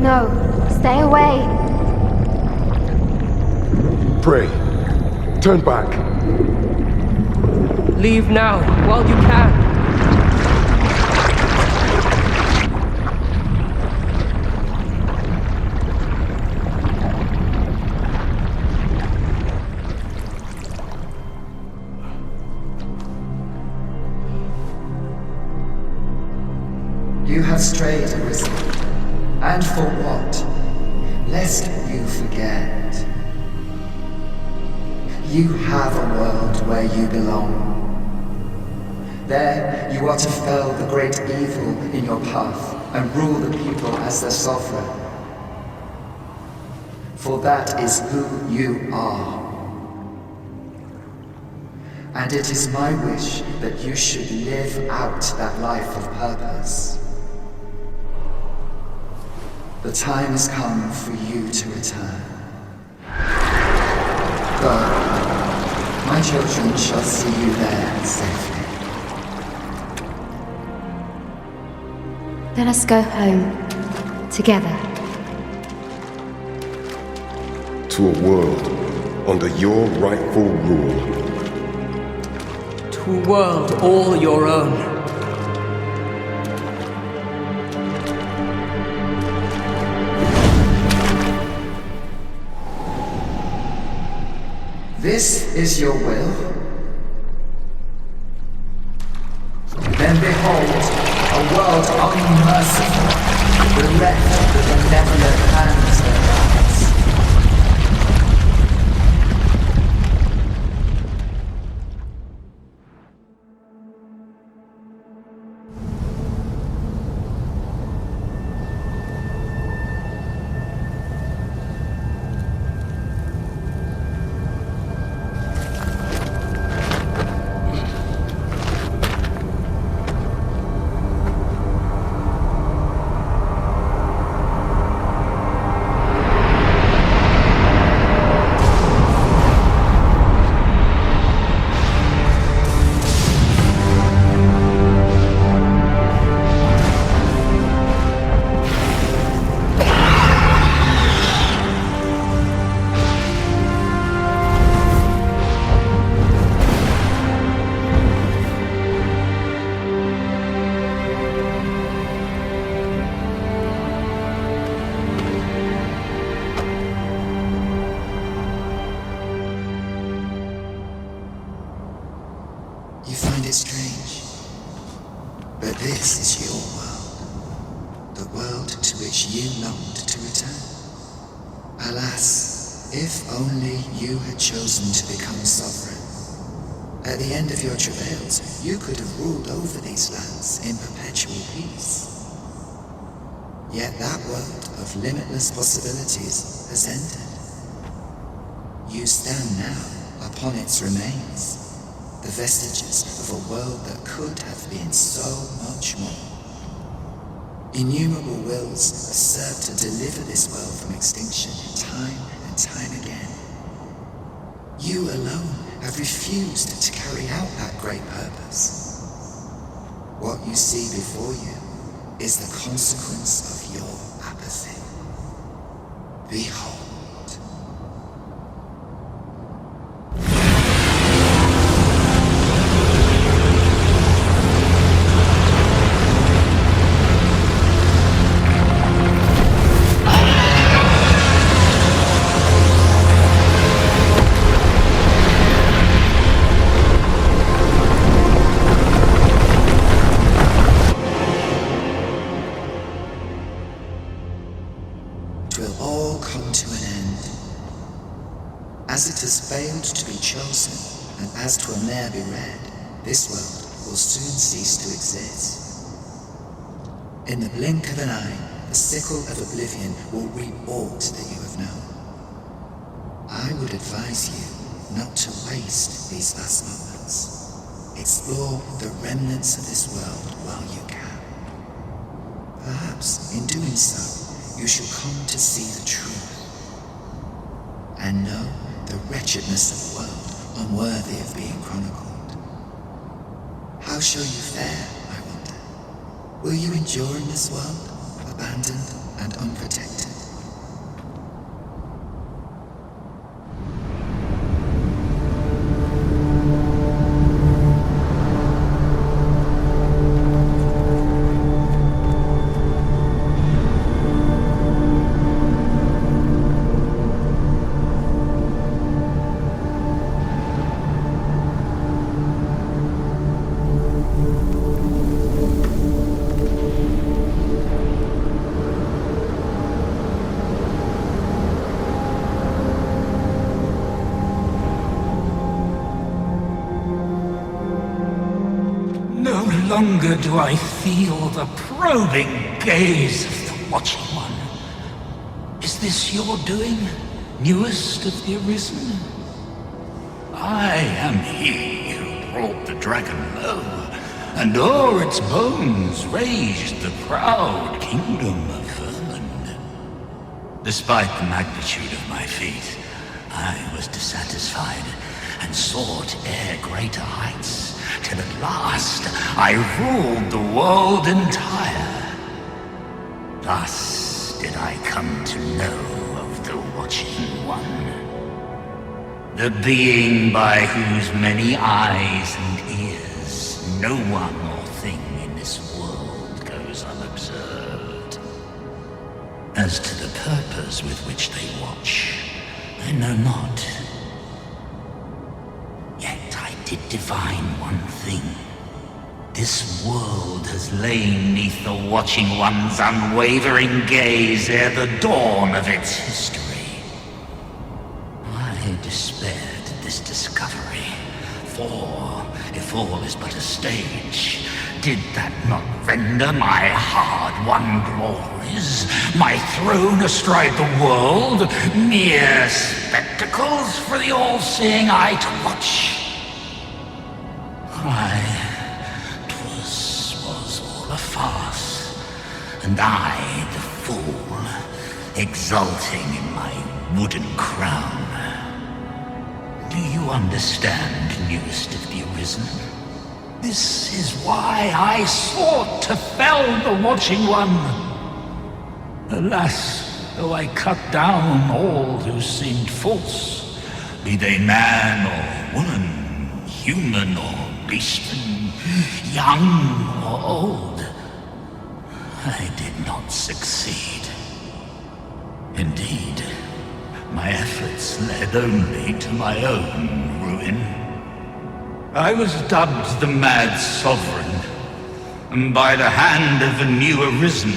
No, stay away. Pray. Turn back. Leave now, while you can. You have strayed, Arisen. And for what? Lest you forget. You have a world where you belong. There you are to fell the great evil in your path and rule the people as their sovereign. For that is who you are. And it is my wish that you should live out that life of purpose. The time has come for you to return. Go. My children shall see you there safely. Let us go home. Together. To a world under your rightful rule. To a world all your own. This is your will? Then behold, a world unmerciful, bereft the benevolent hands of gods. You find it strange, but this is your world, the world to which you longed to return. Alas, If only you had chosen to become sovereign. At the end of your travails, you could have ruled over these lands in perpetual peace. Yet that world of limitless possibilities has ended. You stand now upon its remains, the vestiges of a world that could have been so much more. Innumerable wills have served to deliver this world from extinction time and time again. You alone have refused to carry out that great purpose. What you see before you is the consequence of your apathy. Behold. As it has failed to be chosen, and as 'twill ne'er be read, this world will soon cease to exist. In the blink of an eye, the sickle of oblivion will reap aught that you have known. I would advise you not to waste these last moments. Explore the remnants of this world while you can. Perhaps, in doing so, you shall come to see the truth, and know the wretchedness of a world unworthy of being chronicled. How shall you fare, I wonder? Will you endure in this world, abandoned and unprotected? No longer do I feel the probing gaze of the Watching One. Is this your doing, newest of the Arisen? I am he who brought the dragon low, and o'er its bones raised the proud kingdom of vermin. Despite the magnitude of my feat, I was dissatisfied and sought e'er greater heights, till at last I ruled the world entire. Thus did I come to know of the Watching One, the being by whose many eyes and ears no one or thing in this world goes unobserved. As to the purpose with which they watch, I know not. Yet I did divine one thing. This world has lain neath the Watching One's unwavering gaze ere the dawn of its history. I despaired at this discovery, for if all is but a stage, did that not render my hard-won glories, my throne astride the world, mere spectacles for the all-seeing eye to watch? Was all a farce, and I, the fool, exulting in my wooden crown. Do you understand, newest of the Arisen? This is why I sought to fell the Watching One. Alas, though I cut down all who seemed false, be they man or woman, human or beastman, young or old, I did not succeed. Indeed, my efforts led only to my own ruin. I was dubbed the Mad Sovereign, and by the hand of a new Arisen,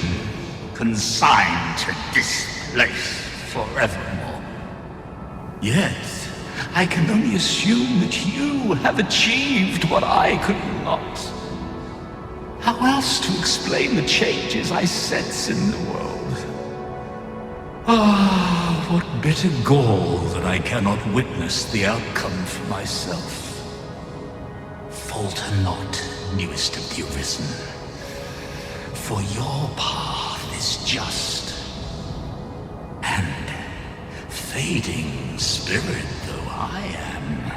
consigned to this place forevermore. Yet, I can only assume that you have achieved what I could not. How else to explain the changes I sense in the world? Ah, what bitter gall that I cannot witness the outcome for myself. Falter not, newest of the Arisen, for your path is just. And, fading spirit though I am,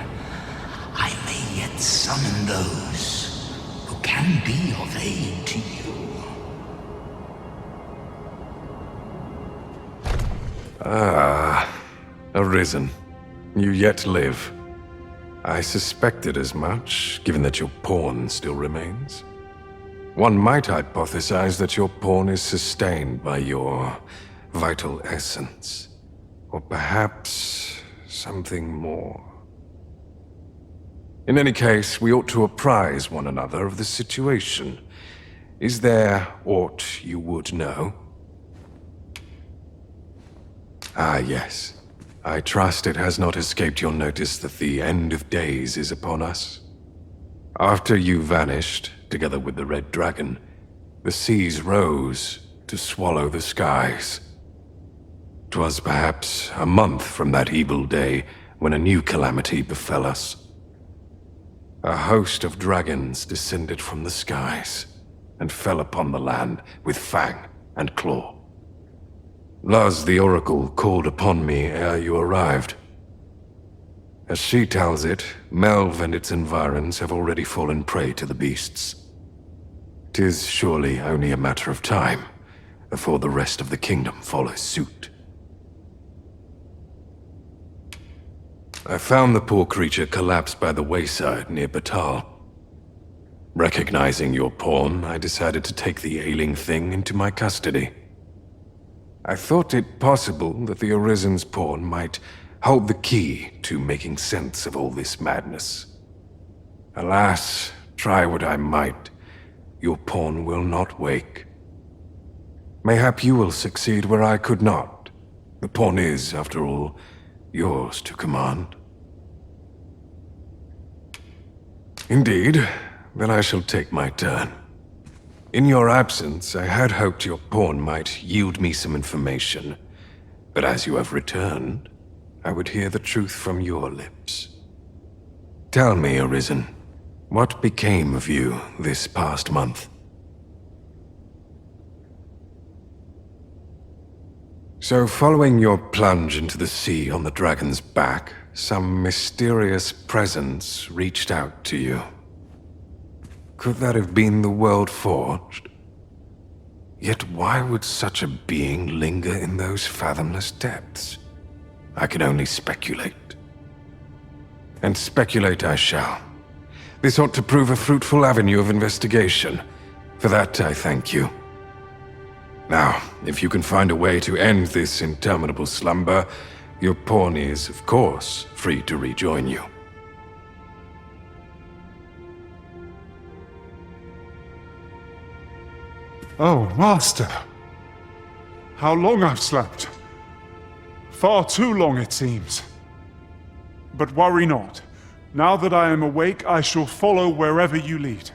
I may yet summon those who can be of aid to you. Ah, Arisen. You yet live. I suspected as much, given that your pawn still remains. One might hypothesize that your pawn is sustained by your vital essence. Or perhaps something more. In any case, we ought to apprise one another of the situation. Is there aught you would know? Ah, yes. I trust it has not escaped your notice that the end of days is upon us. After you vanished, together with the Red Dragon, the seas rose to swallow the skies. 'Twas perhaps a month from that evil day when a new calamity befell us. A host of dragons descended from the skies and fell upon the land with fang and claw. Luz the Oracle called upon me ere you arrived. As she tells it, Melve and its environs have already fallen prey to the beasts. 'Tis surely only a matter of time before the rest of the kingdom follows suit. I found the poor creature collapsed by the wayside near Battaglia. Recognizing your pawn, I decided to take the ailing thing into my custody. I thought it possible that the Arisen's pawn might hold the key to making sense of all this madness. Alas, try what I might, your pawn will not wake. Mayhap you will succeed where I could not. The pawn is, after all, yours to command. Indeed, then I shall take my turn. In your absence, I had hoped your pawn might yield me some information, but as you have returned, I would hear the truth from your lips. Tell me, Arisen, what became of you this past month? So, following your plunge into the sea on the dragon's back, some mysterious presence reached out to you. Could that have been the World Forged? Yet why would such a being linger in those fathomless depths? I can only speculate. And speculate I shall. This ought to prove a fruitful avenue of investigation. For that I thank you. Now, if you can find a way to end this interminable slumber, your pawn is, of course, free to rejoin you. Oh, Master. How long I've slept. Far too long, it seems. But worry not. Now that I am awake, I shall follow wherever you lead.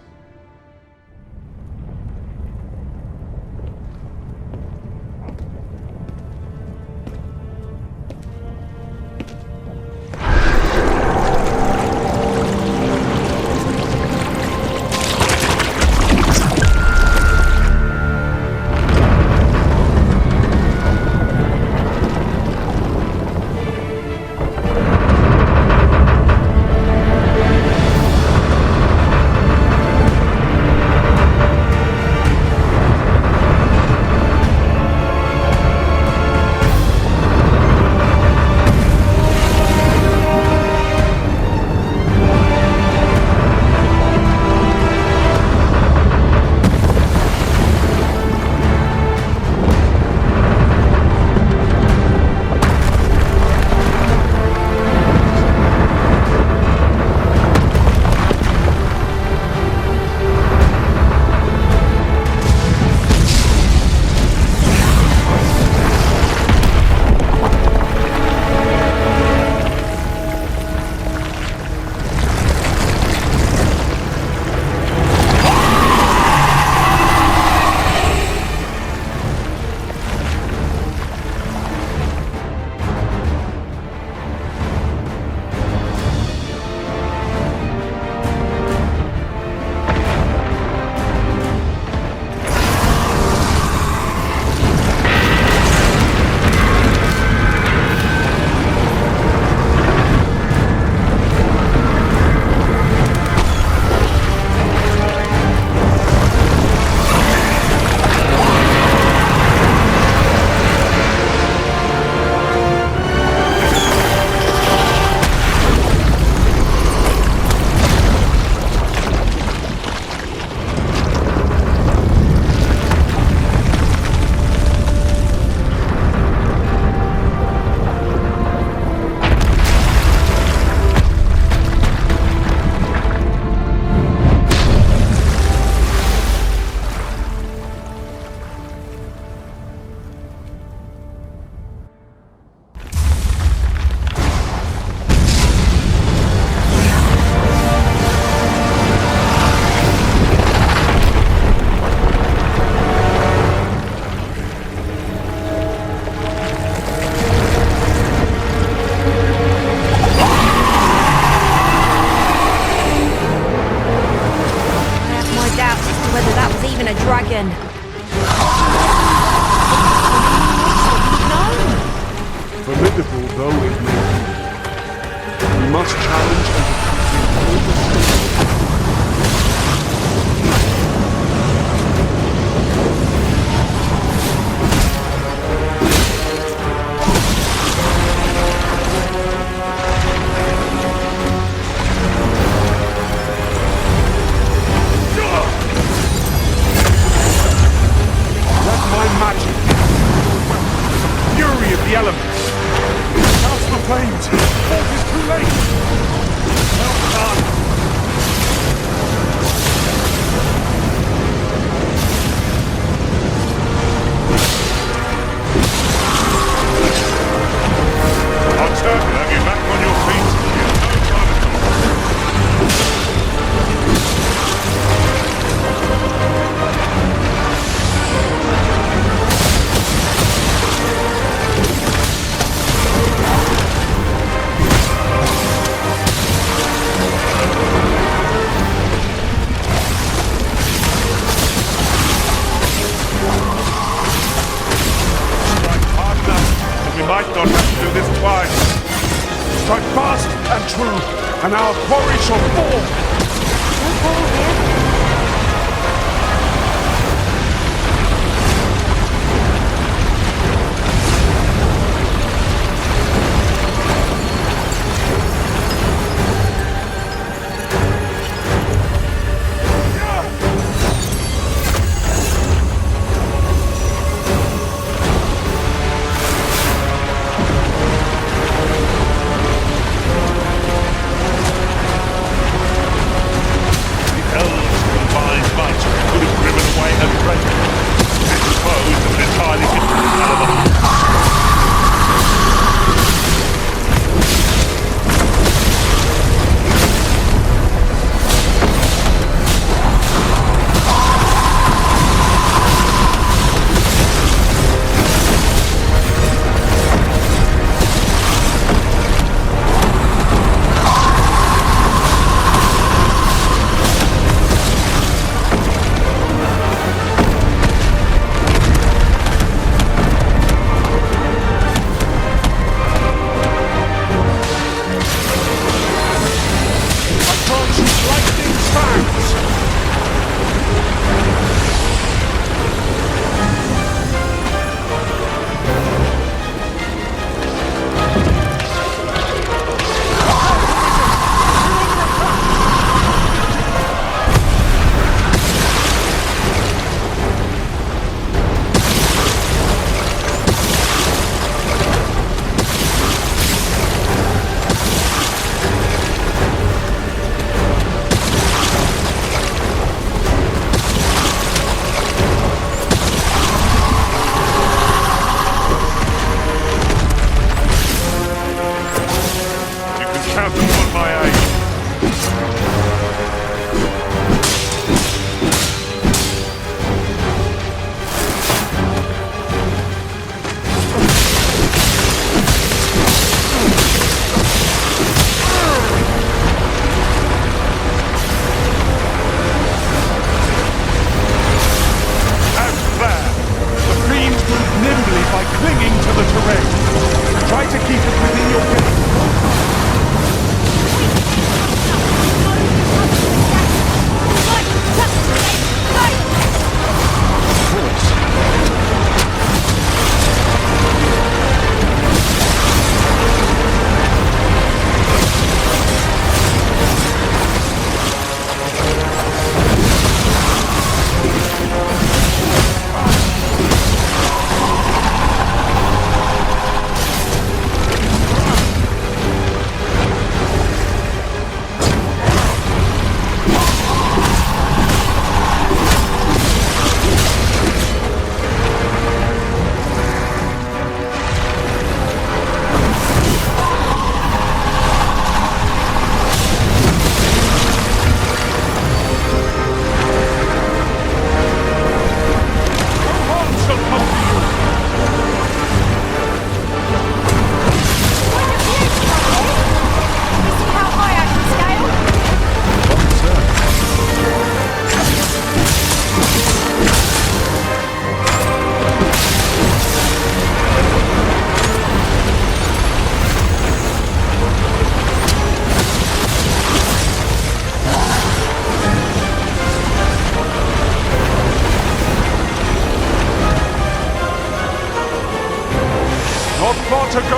pitiful though it may be. We must challenge and defeat him. The elements. Douse the flames. Fault is too late. Well done. I'll certainly have you back on your feet in no time at all. We might not have to do this twice. Strike fast and true, and our quarry shall fall.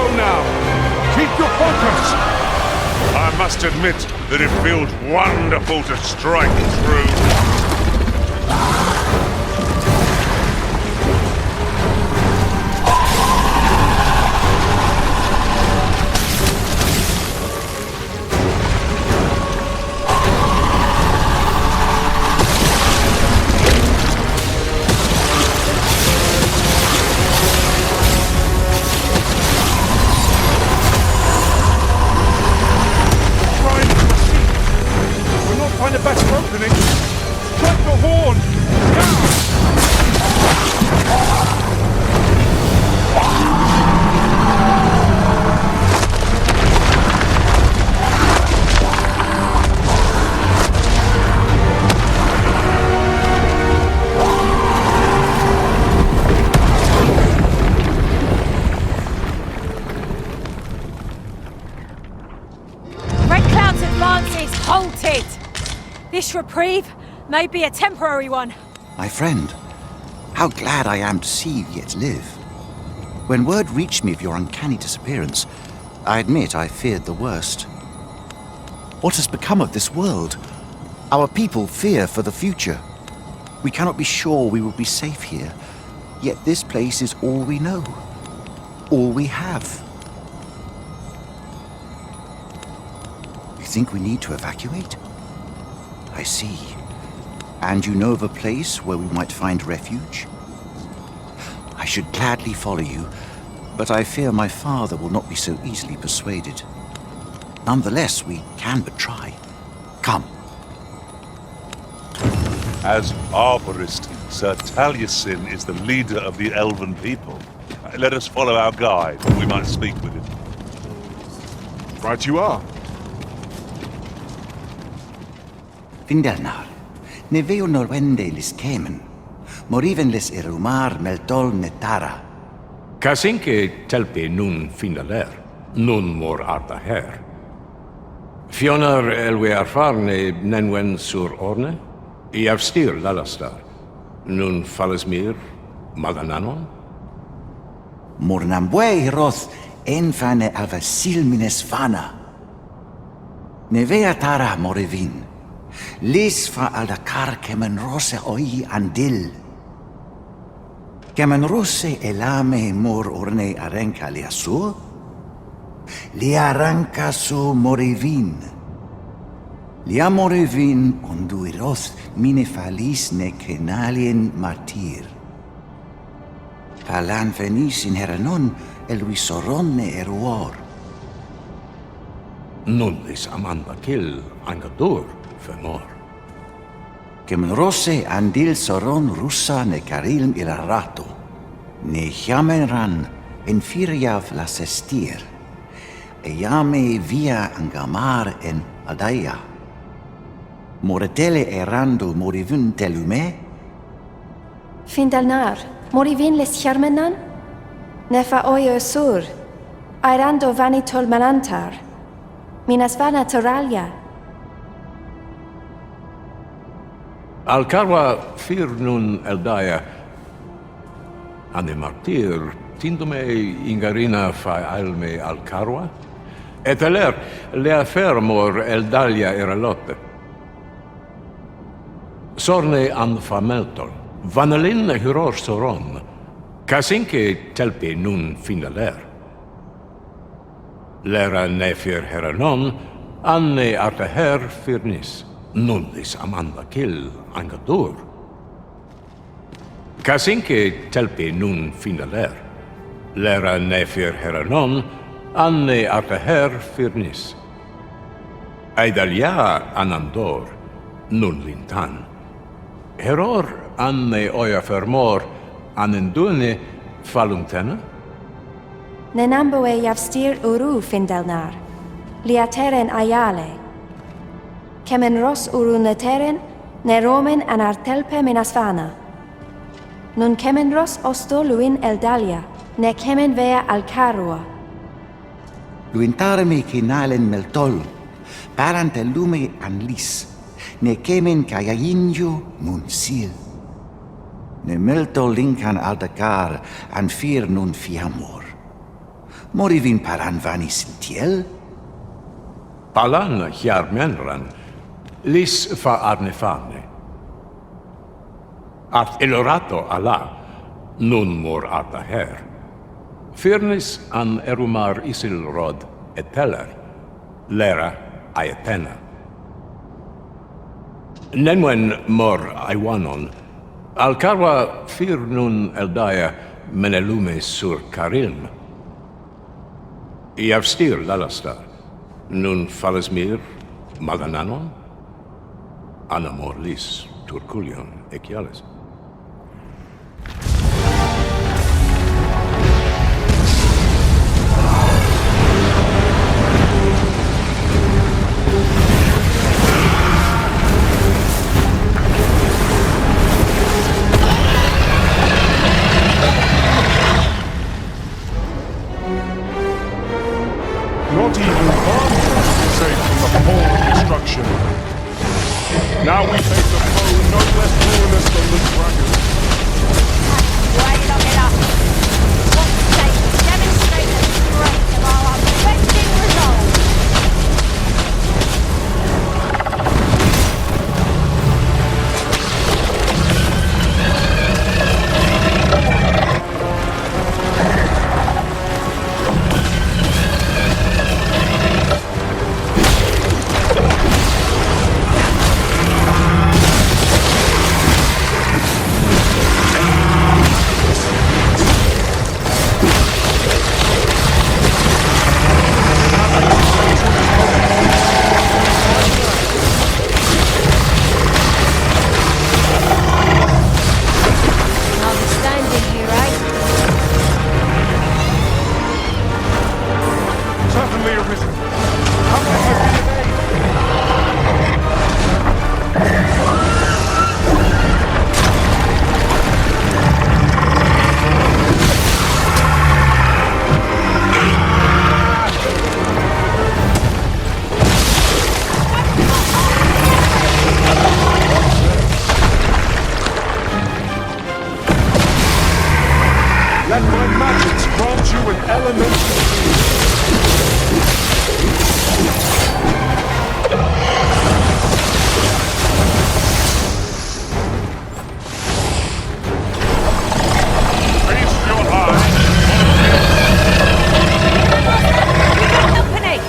go now. Keep your focus. I must admit that it feels wonderful to strike through. Find a better opening. Strike the horn! Red Cloud's advances halted! This reprieve may be a temporary one. My friend, how glad I am to see you yet live. When word reached me of your uncanny disappearance, I admit I feared the worst. What has become of this world? Our people fear for the future. We cannot be sure we will be safe here, yet this place is all we know, all we have. You think we need to evacuate? I see. And you know of a place where we might find refuge? I should gladly follow you, but I fear my father will not be so easily persuaded. Nonetheless, we can but try. Come. As arborist, Sir Taliesin is the leader of the elven people. Let us follow our guide, that we might speak with him. Right you are. Findelnar, ne veo norwende lis kemen, moriven lis irumar meltol netara. Kasinke telpe nun findaler, nun mor arta her. Fionar elwe arfarne nenwen sur orne, I avstir lalastar, nun falesmir magananon? Mornambue roth enfane avasilmines fana. Ne vea tara morivin. Lis fa aldakar kemen rose oi andil. Kemen rose elame mor orne arenka liasu? Li arranca su morivin. Lia morivin onduiroth mine falis ne kenalien martir. Palan venis in heranon elvisoronne eruor. Nun lis amanda kill angadur. Femor. Kemen rose andil soron russa ne karilm ilarato. Ne chiamenran en firiav la sestir. E jame via angamar en Adaya. Moretele erando morivun telume? Findelnar, morivin les charmenan? Nefa oyo sur. Airando vanitol malantar. Minas vana toralia. Alcarwa fir nun eldaya. Ane martir, tindume ingarina fa alme Alcarwa? Et aler, lea fermor eldalia eralotte. Sorne an fameltol, vanalin hyror soron, kasinke telpe nun finaler. Lera nefir heranon, anne arta her firnis. Nullis amanda kill angadur. Kasinke telpe nun finaler. Lera nefir heranon, anne arta her firnis. Aidalia anandor, nun lintan. Heror anne oia fermor, anendune faluntena? Nenamboe javstir uru findelnar. Liateren ayale. Kemen ros uru neteren, ne romen an artelpe minasvana. Nun kemen ros osto luin eldalia, ne kemen vea alcarua. Luintarme kinalen meltol, parante lume anlis, ne kemen kayayinju nun sil. Ne meltol linkan aldakar an fir nun fiamor. Morivin paranvani sintiel? Palan hjarmenran, lis fa arnefane. Art elorato alla, nun mor arta her. Firnis an erumar isilrod eteller, lera aetena. Nenwen mor aiwanon, alcarwa fir nun eldaya menelume sur carilm. Iavstir lalastar, nun falasmir magananon, anamor lis turculion ecialis. Not even Barney is safe from the whole of destruction. Now we face a foe no less ruinous than the dragon. Way long enough. What state demonstrate the strength of our unbending resolve. Let my magics grant you an elemental Feast your eyes. Company!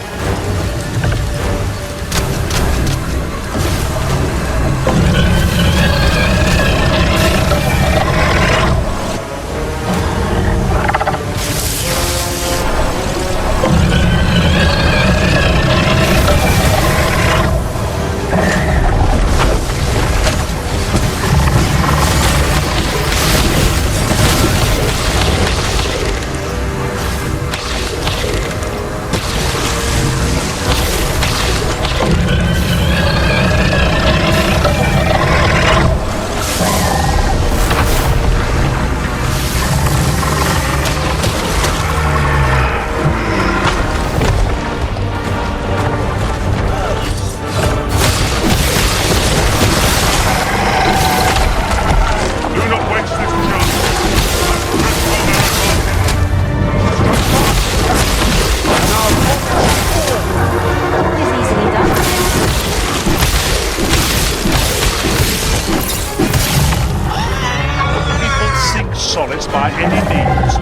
solace by any means,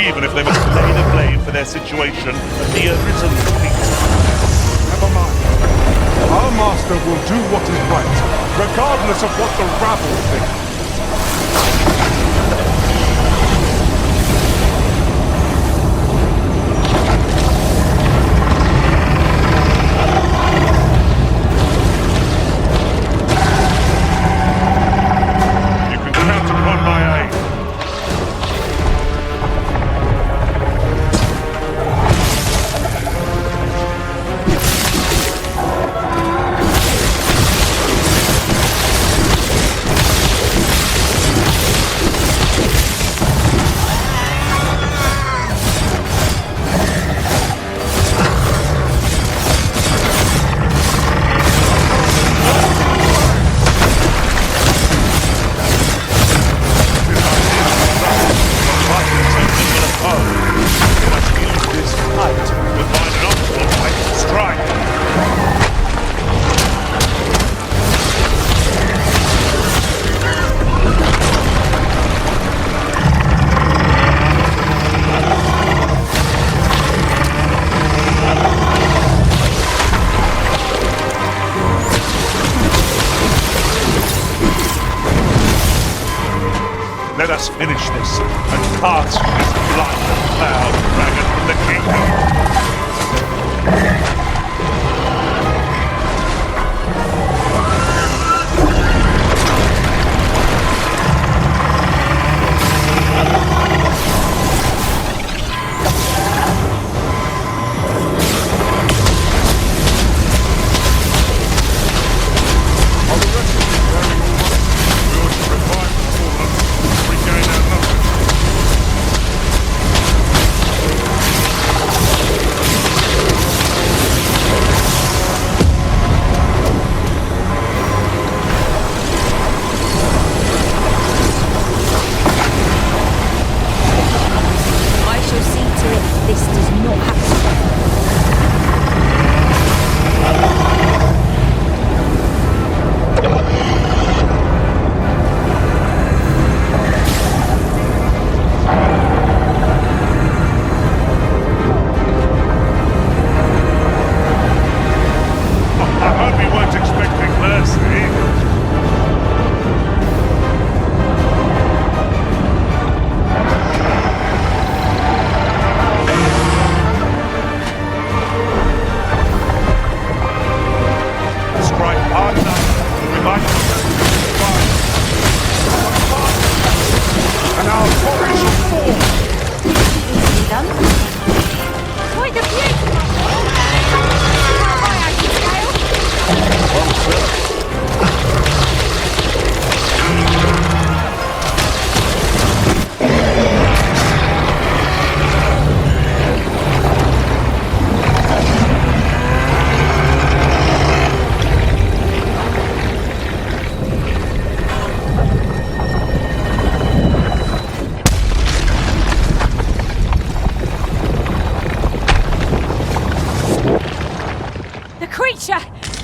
even if they must lay the blame for their situation at the Arisen's feet. Never mind. Our master will do what is right, regardless of what the rabble think. must finish this and cast this blind cloud dragon from the kingdom.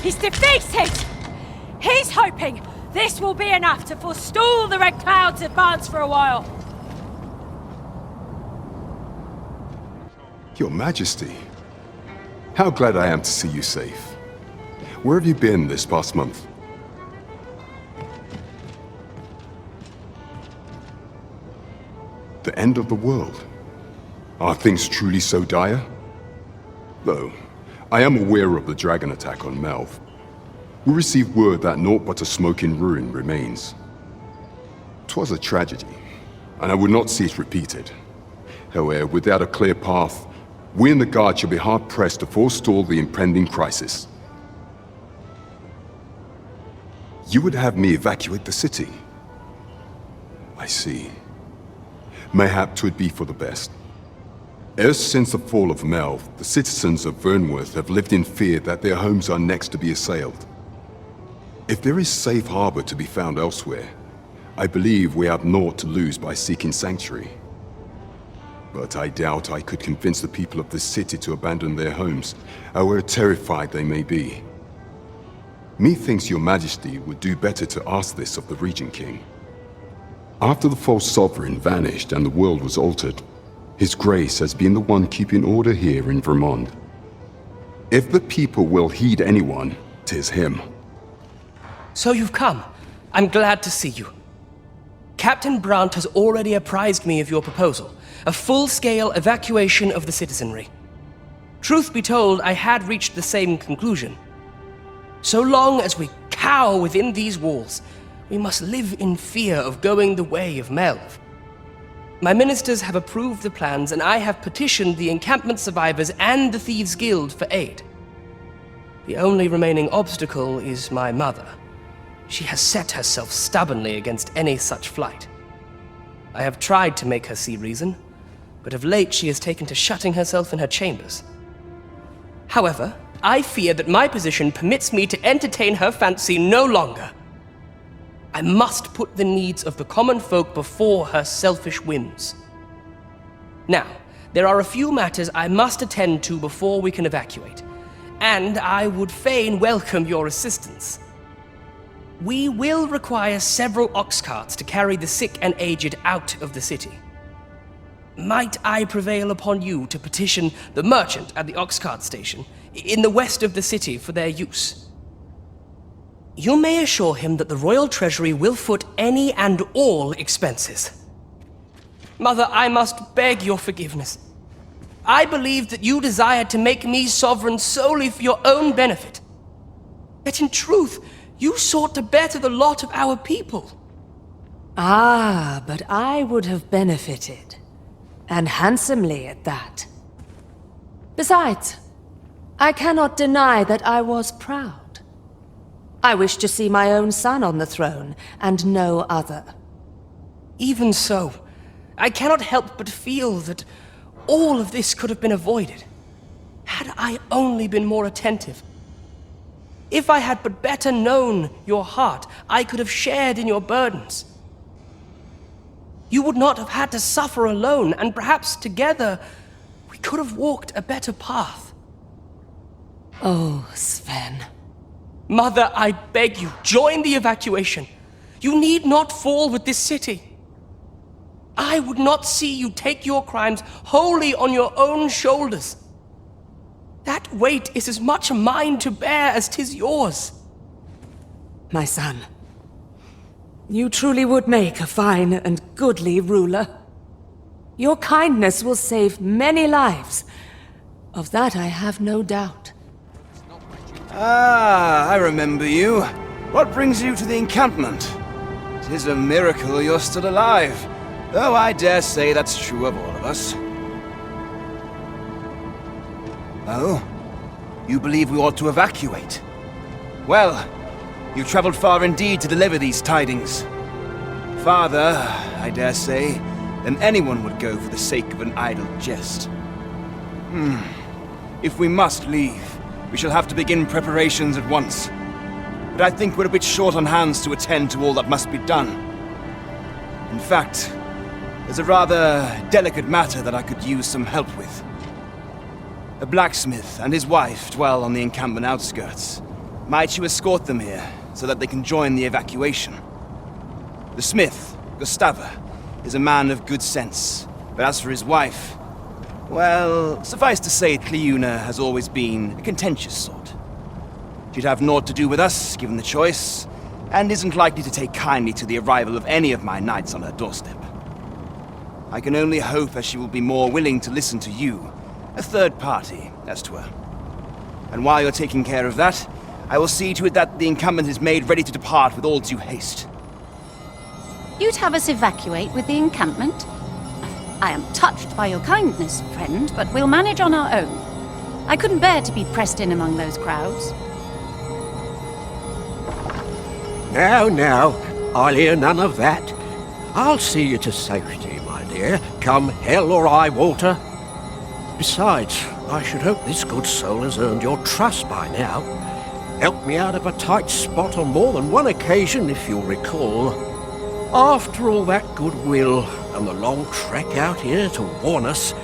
He's defeated! He's hoping this will be enough to forestall the Red Cloud's advance for a while. Your Majesty, how glad I am to see you safe. Where have you been this past month? The end of the world? Are things truly so dire? Though, I am aware of the dragon attack on Melv. We received word that naught but a smoking ruin remains. 'Twas a tragedy, and I would not see it repeated. However, without a clear path, we in the Guard shall be hard-pressed to forestall the impending crisis. You would have me evacuate the city? I see. Mayhap 'twould be for the best. Ever since the fall of Melv, the citizens of Vernworth have lived in fear that their homes are next to be assailed. If there is safe harbor to be found elsewhere, I believe we have naught to lose by seeking sanctuary. But I doubt I could convince the people of this city to abandon their homes, however terrified they may be. Methinks your Majesty would do better to ask this of the Regent King. After the false sovereign vanished and the world was altered, His Grace has been the one keeping order here in Vermont. If the people will heed anyone, 'tis him. So you've come. I'm glad to see you. Captain Brandt has already apprised me of your proposal, a full-scale evacuation of the citizenry. Truth be told, I had reached the same conclusion. So long as we cower within these walls, we must live in fear of going the way of Melv. My ministers have approved the plans, and I have petitioned the encampment survivors and the Thieves' Guild for aid. The only remaining obstacle is my mother. She has set herself stubbornly against any such flight. I have tried to make her see reason, but of late she has taken to shutting herself in her chambers. However, I fear that my position permits me to entertain her fancy no longer. I must put the needs of the common folk before her selfish whims. Now, there are a few matters I must attend to before we can evacuate, and I would fain welcome your assistance. We will require several ox carts to carry the sick and aged out of the city. Might I prevail upon you to petition the merchant at the ox cart station in the west of the city for their use? You may assure him that the royal treasury will foot any and all expenses. Mother, I must beg your forgiveness. I believed that you desired to make me sovereign solely for your own benefit. Yet in truth, you sought to better the lot of our people. Ah, but I would have benefited. And handsomely at that. Besides, I cannot deny that I was proud. I wished to see my own son on the throne, and no other. Even so, I cannot help but feel that all of this could have been avoided, had I only been more attentive. If I had but better known your heart, I could have shared in your burdens. You would not have had to suffer alone, and perhaps together we could have walked a better path. Oh, Sven. Mother, I beg you, join the evacuation. You need not fall with this city. I would not see you take your crimes wholly on your own shoulders. That weight is as much mine to bear as 'tis yours. My son, you truly would make a fine and goodly ruler. Your kindness will save many lives. Of that I have no doubt. Ah, I remember you. What brings you to the encampment? 'Tis a miracle you're still alive, though I dare say that's true of all of us. Oh? You believe we ought to evacuate? Well, you traveled far indeed to deliver these tidings. Farther, I dare say, than anyone would go for the sake of an idle jest. If we must leave, we shall have to begin preparations at once. But I think we're a bit short on hands to attend to all that must be done. In fact, there's a rather delicate matter that I could use some help with. A blacksmith and his wife dwell on the encampment outskirts. Might you escort them here, so that they can join the evacuation? The smith, Gustava, is a man of good sense, but as for his wife, well, suffice to say Cleuna has always been a contentious sort. She'd have naught to do with us, given the choice, and isn't likely to take kindly to the arrival of any of my knights on her doorstep. I can only hope that she will be more willing to listen to you, a third party, as 'twere. And while you're taking care of that, I will see to it that the encampment is made ready to depart with all due haste. You'd have us evacuate with the encampment? I am touched by your kindness, friend, but we'll manage on our own. I couldn't bear to be pressed in among those crowds. Now, I'll hear none of that. I'll see you to safety, my dear, come hell or high water. Besides, I should hope this good soul has earned your trust by now. Helped me out of a tight spot on more than one occasion, if you'll recall. After all that goodwill and the long trek out here to warn us,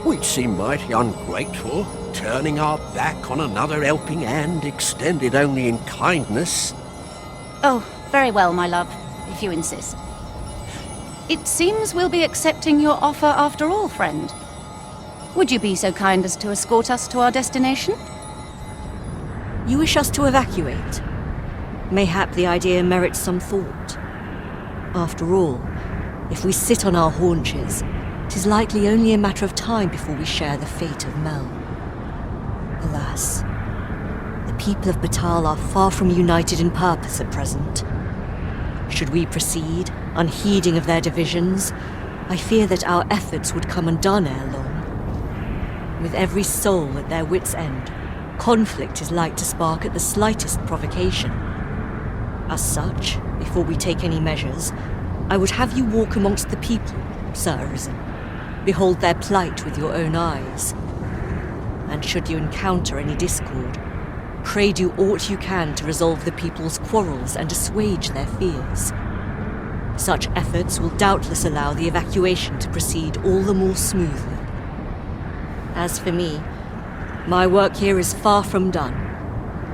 we'd seem mighty ungrateful, turning our back on another helping hand extended only in kindness. Oh, very well, my love, if you insist. It seems we'll be accepting your offer after all, friend. Would you be so kind as to escort us to our destination? You wish us to evacuate? Mayhap the idea merits some thought. After all, if we sit on our haunches, 'tis likely only a matter of time before we share the fate of Mel. Alas, the people of Battaglia are far from united in purpose at present. Should we proceed, unheeding of their divisions, I fear that our efforts would come undone ere long. With every soul at their wits' end, conflict is like to spark at the slightest provocation. As such, before we take any measures, I would have you walk amongst the people, Sir Arisen. Behold their plight with your own eyes. And should you encounter any discord, pray do aught you can to resolve the people's quarrels and assuage their fears. Such efforts will doubtless allow the evacuation to proceed all the more smoothly. As for me, my work here is far from done.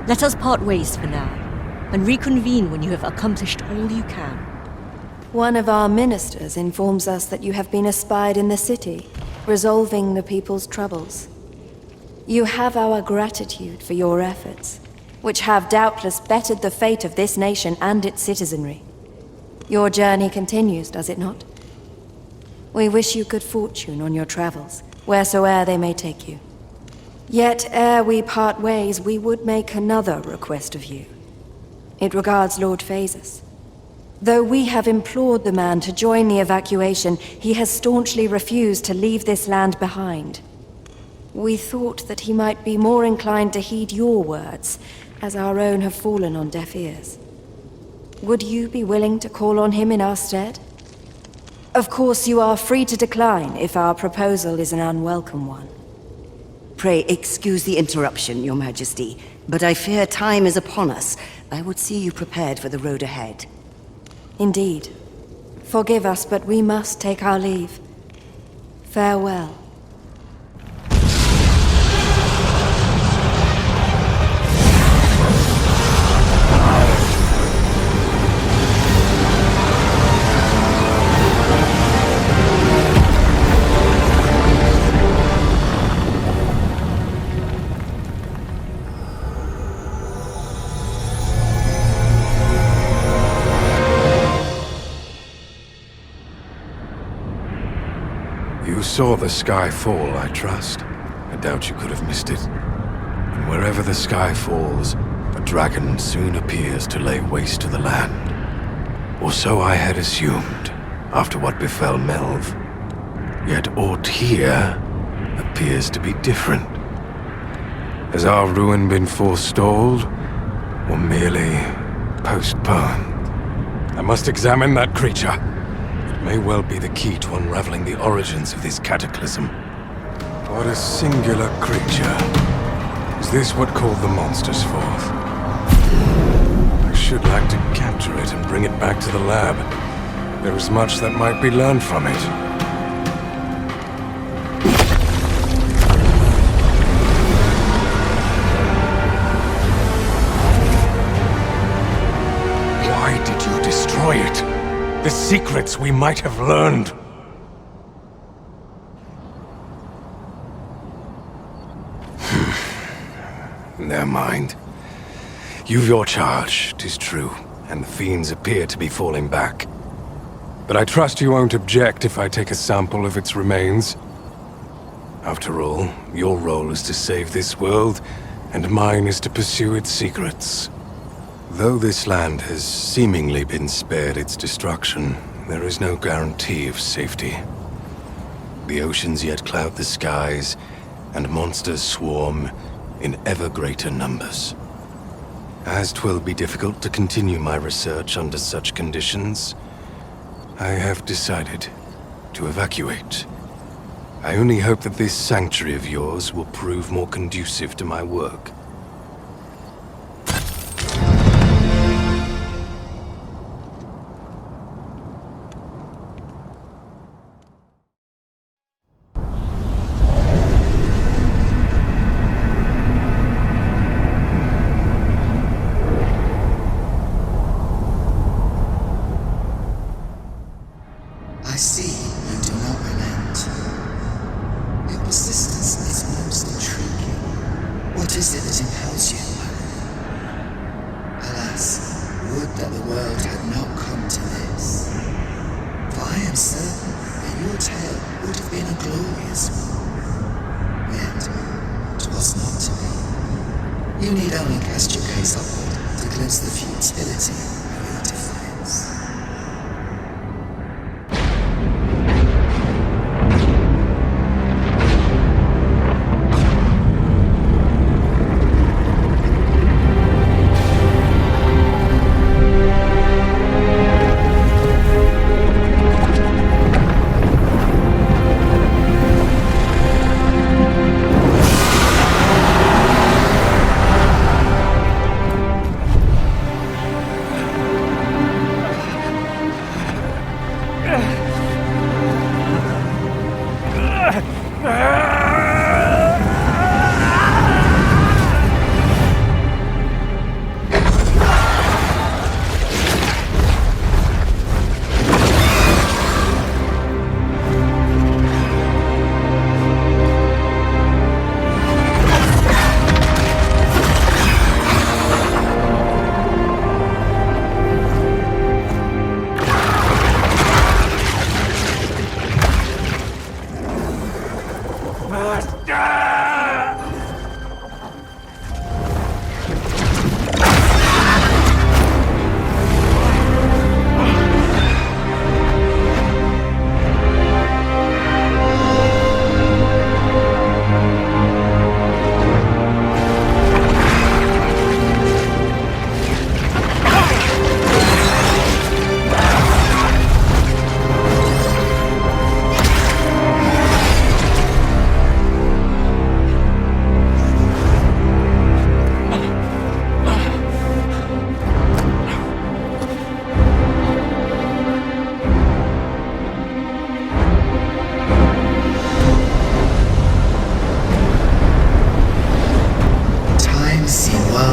Let us part ways for now, and reconvene when you have accomplished all you can. One of our ministers informs us that you have been espied in the city, resolving the people's troubles. You have our gratitude for your efforts, which have doubtless bettered the fate of this nation and its citizenry. Your journey continues, does it not? We wish you good fortune on your travels, wheresoe'er they may take you. Yet ere we part ways, we would make another request of you. It regards Lord Phases. Though we have implored the man to join the evacuation, he has staunchly refused to leave this land behind. We thought that he might be more inclined to heed your words, as our own have fallen on deaf ears. Would you be willing to call on him in our stead? Of course, you are free to decline if our proposal is an unwelcome one. Pray excuse the interruption, Your Majesty, but I fear time is upon us. I would see you prepared for the road ahead. Indeed. Forgive us, but we must take our leave. Farewell. You saw the sky fall, I trust. I doubt you could have missed it. And wherever the sky falls, a dragon soon appears to lay waste to the land. Or so I had assumed, after what befell Melv. Yet aught here appears to be different. Has our ruin been forestalled, or merely postponed? I must examine that creature. It may well be the key to unraveling the origins of this cataclysm. What a singular creature. Is this what called the monsters forth? I should like to capture it and bring it back to the lab. There is much that might be learned from it. Why did you destroy it? The secrets we might have learned. Never mind. You've your charge, 'tis true, and the fiends appear to be falling back. But I trust you won't object if I take a sample of its remains. After all, your role is to save this world, and mine is to pursue its secrets. Though this land has seemingly been spared its destruction, there is no guarantee of safety. The oceans yet cloud the skies, and monsters swarm in ever greater numbers. As 'twill be difficult to continue my research under such conditions, I have decided to evacuate. I only hope that this sanctuary of yours will prove more conducive to my work. I see you do not relent. Your persistence is most intriguing. What is it that impels you? Alas, would that the world had not come to this. For I am certain that your tale would have been a glorious one. Yet, 'twas not to be. You need only cast your gaze upward to glimpse the futility of your defiance.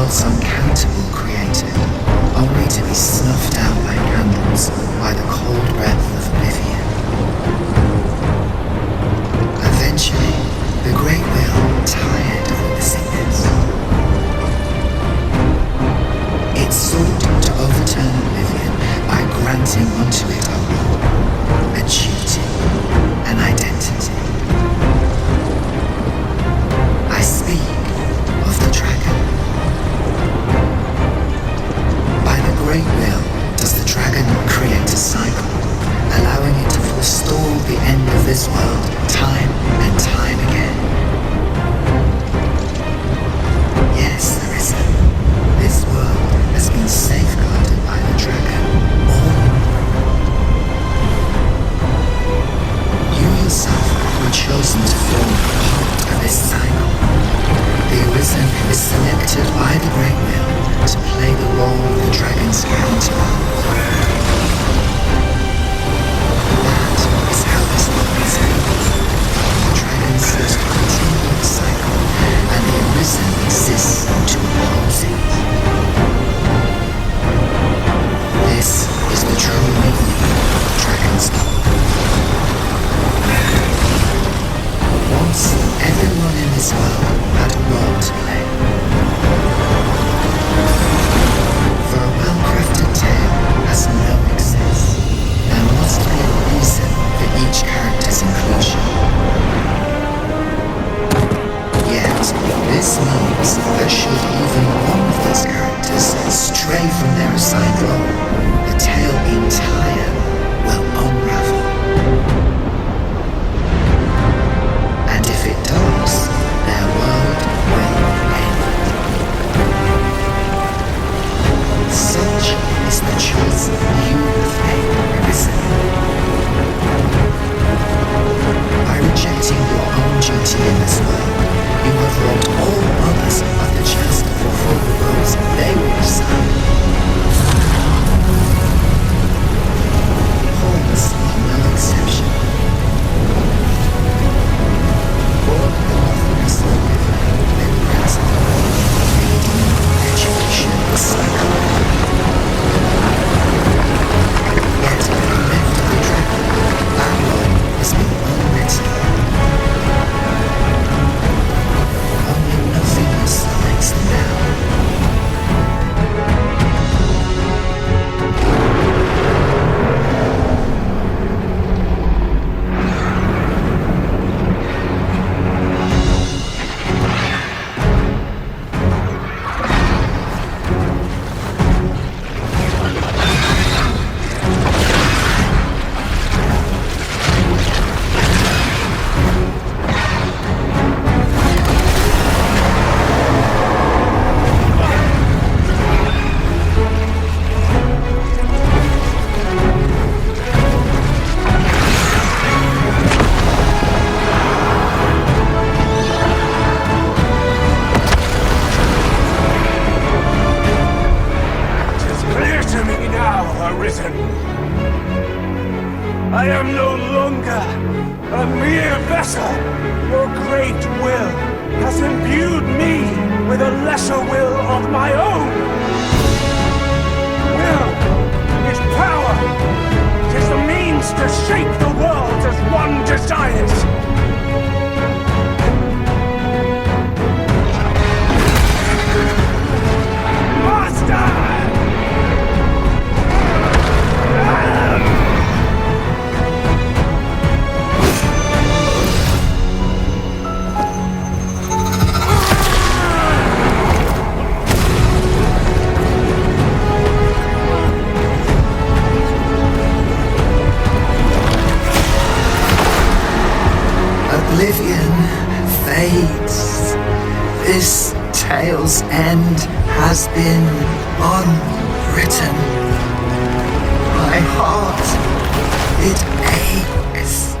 worlds uncountable created, only to be snuffed out like candles by the cold breath of oblivion. Eventually, the Great Will tired of witnessing this. It sought to overturn oblivion by granting unto it a role, a duty, an identity. I speak of the dragon. By the Great Will does the dragon create a cycle, allowing it to forestall the end of this world time and time again. Yes, Arisen, this world has been safeguarded by the dragon all. You yourself were chosen to form part of this cycle. The Arisen is selected by the Great Will to play the role of the dragon's counterpart. That is how this world is built. The dragon seeks to continue the cycle, and the Arisen exists to oppose it. This is the true meaning of Dragon's Dogma. Once, everyone in this world had a role to play. For a well-crafted tale has no excess. There must be a reason for each character's inclusion. Yet, this means that should even one of these characters stray from their assigned role, the tale entire will unravel. And if it does, their world will end. Such is the choice you have made, Arisen. By rejecting your own duty in this world, you have robbed all others of the chance to fulfill the roles they were assigned. Pawns are no exception. Born in the nothingness of oblivion, they were present, leading the perpetuation of the cycle. Yet, left to the dragon, that role has been unwritten. Only nothingness makes them now. I am no longer a mere vessel. Your great will has imbued me with a lesser will of my own. Will is power. It is the means to shape the world as one desires. Master! Oblivion fades. This tale's end has been unwritten. My heart, it aches.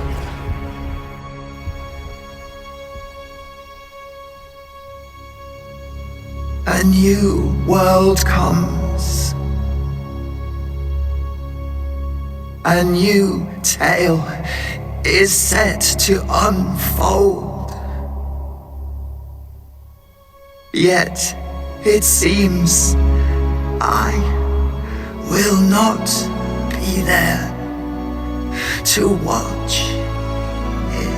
A new world comes. A new tale is set to unfold. Yet, It seems I will not be there to watch it.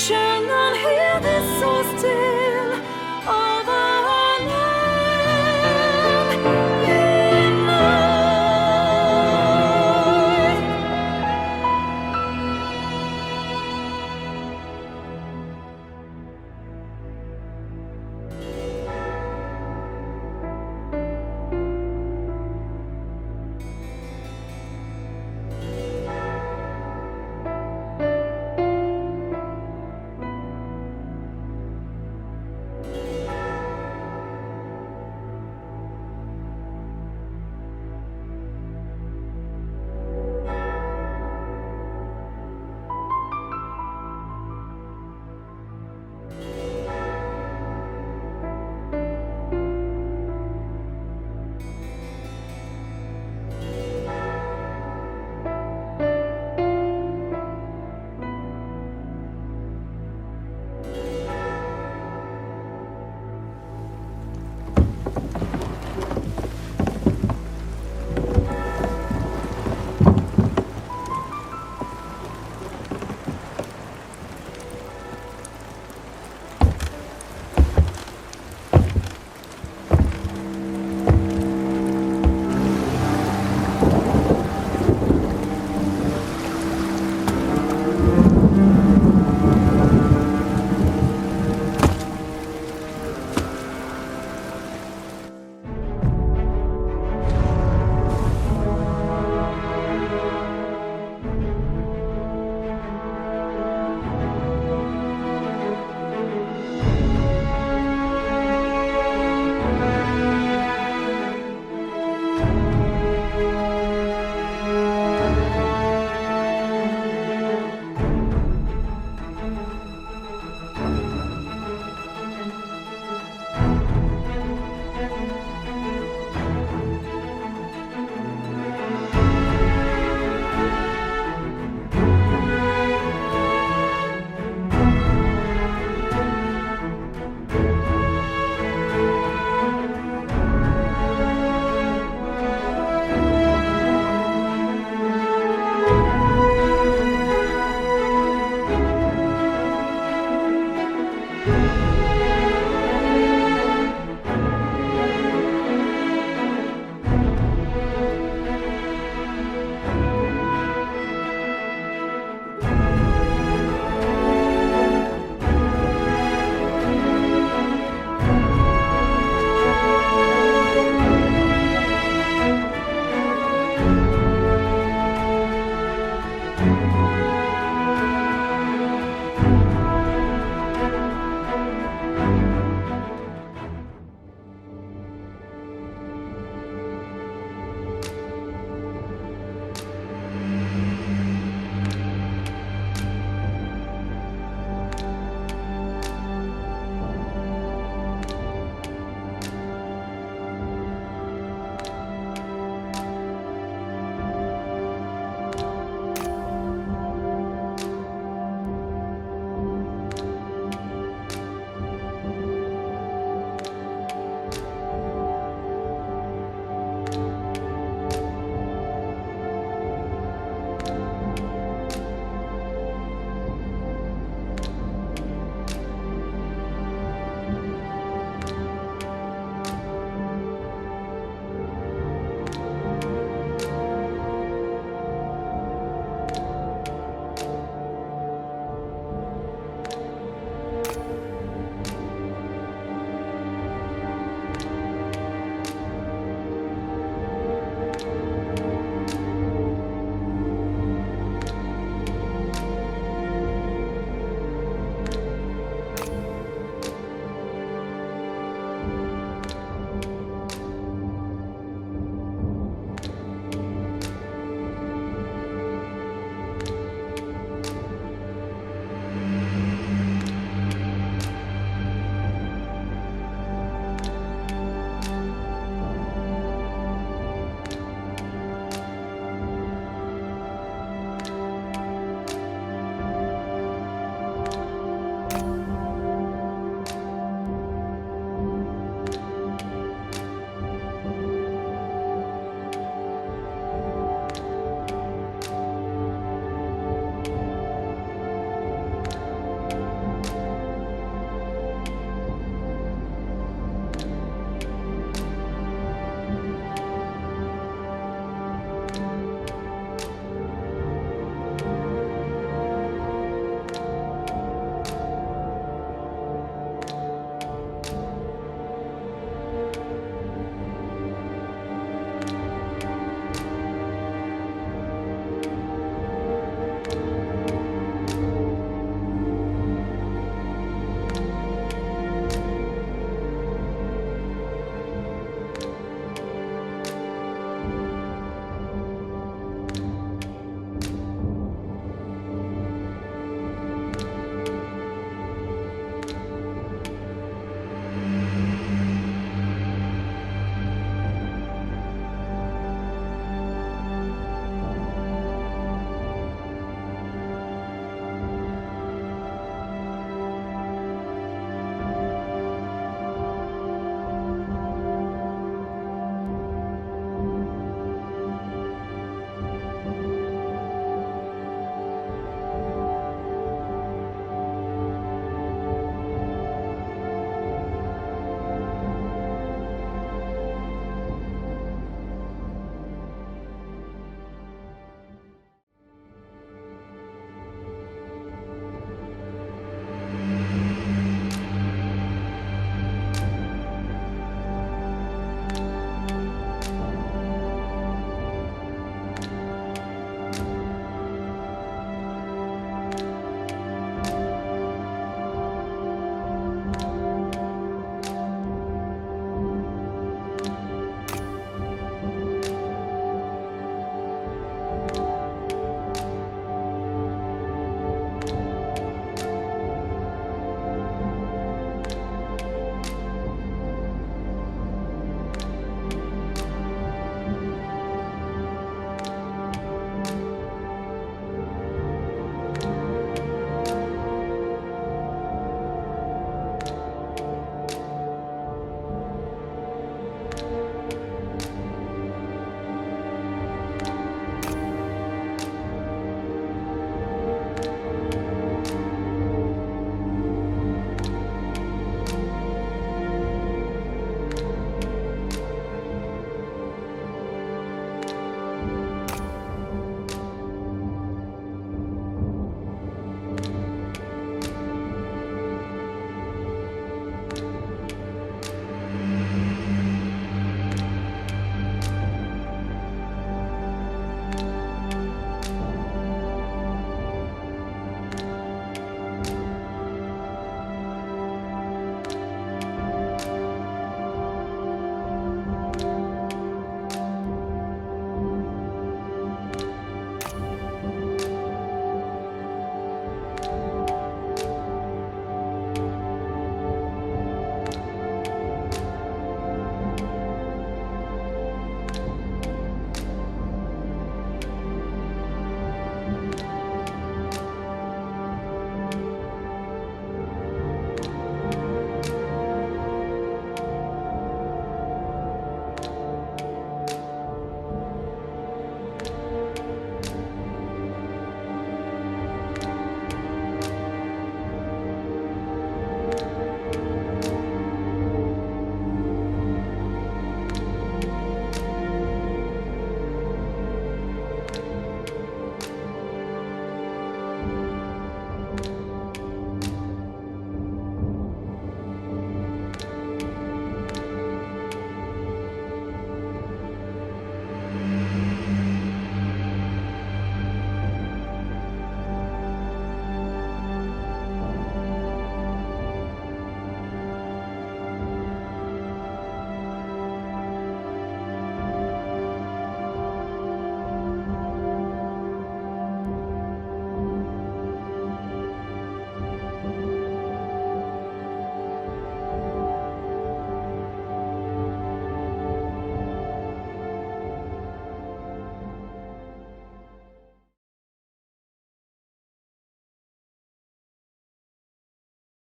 Shall none hear this so still?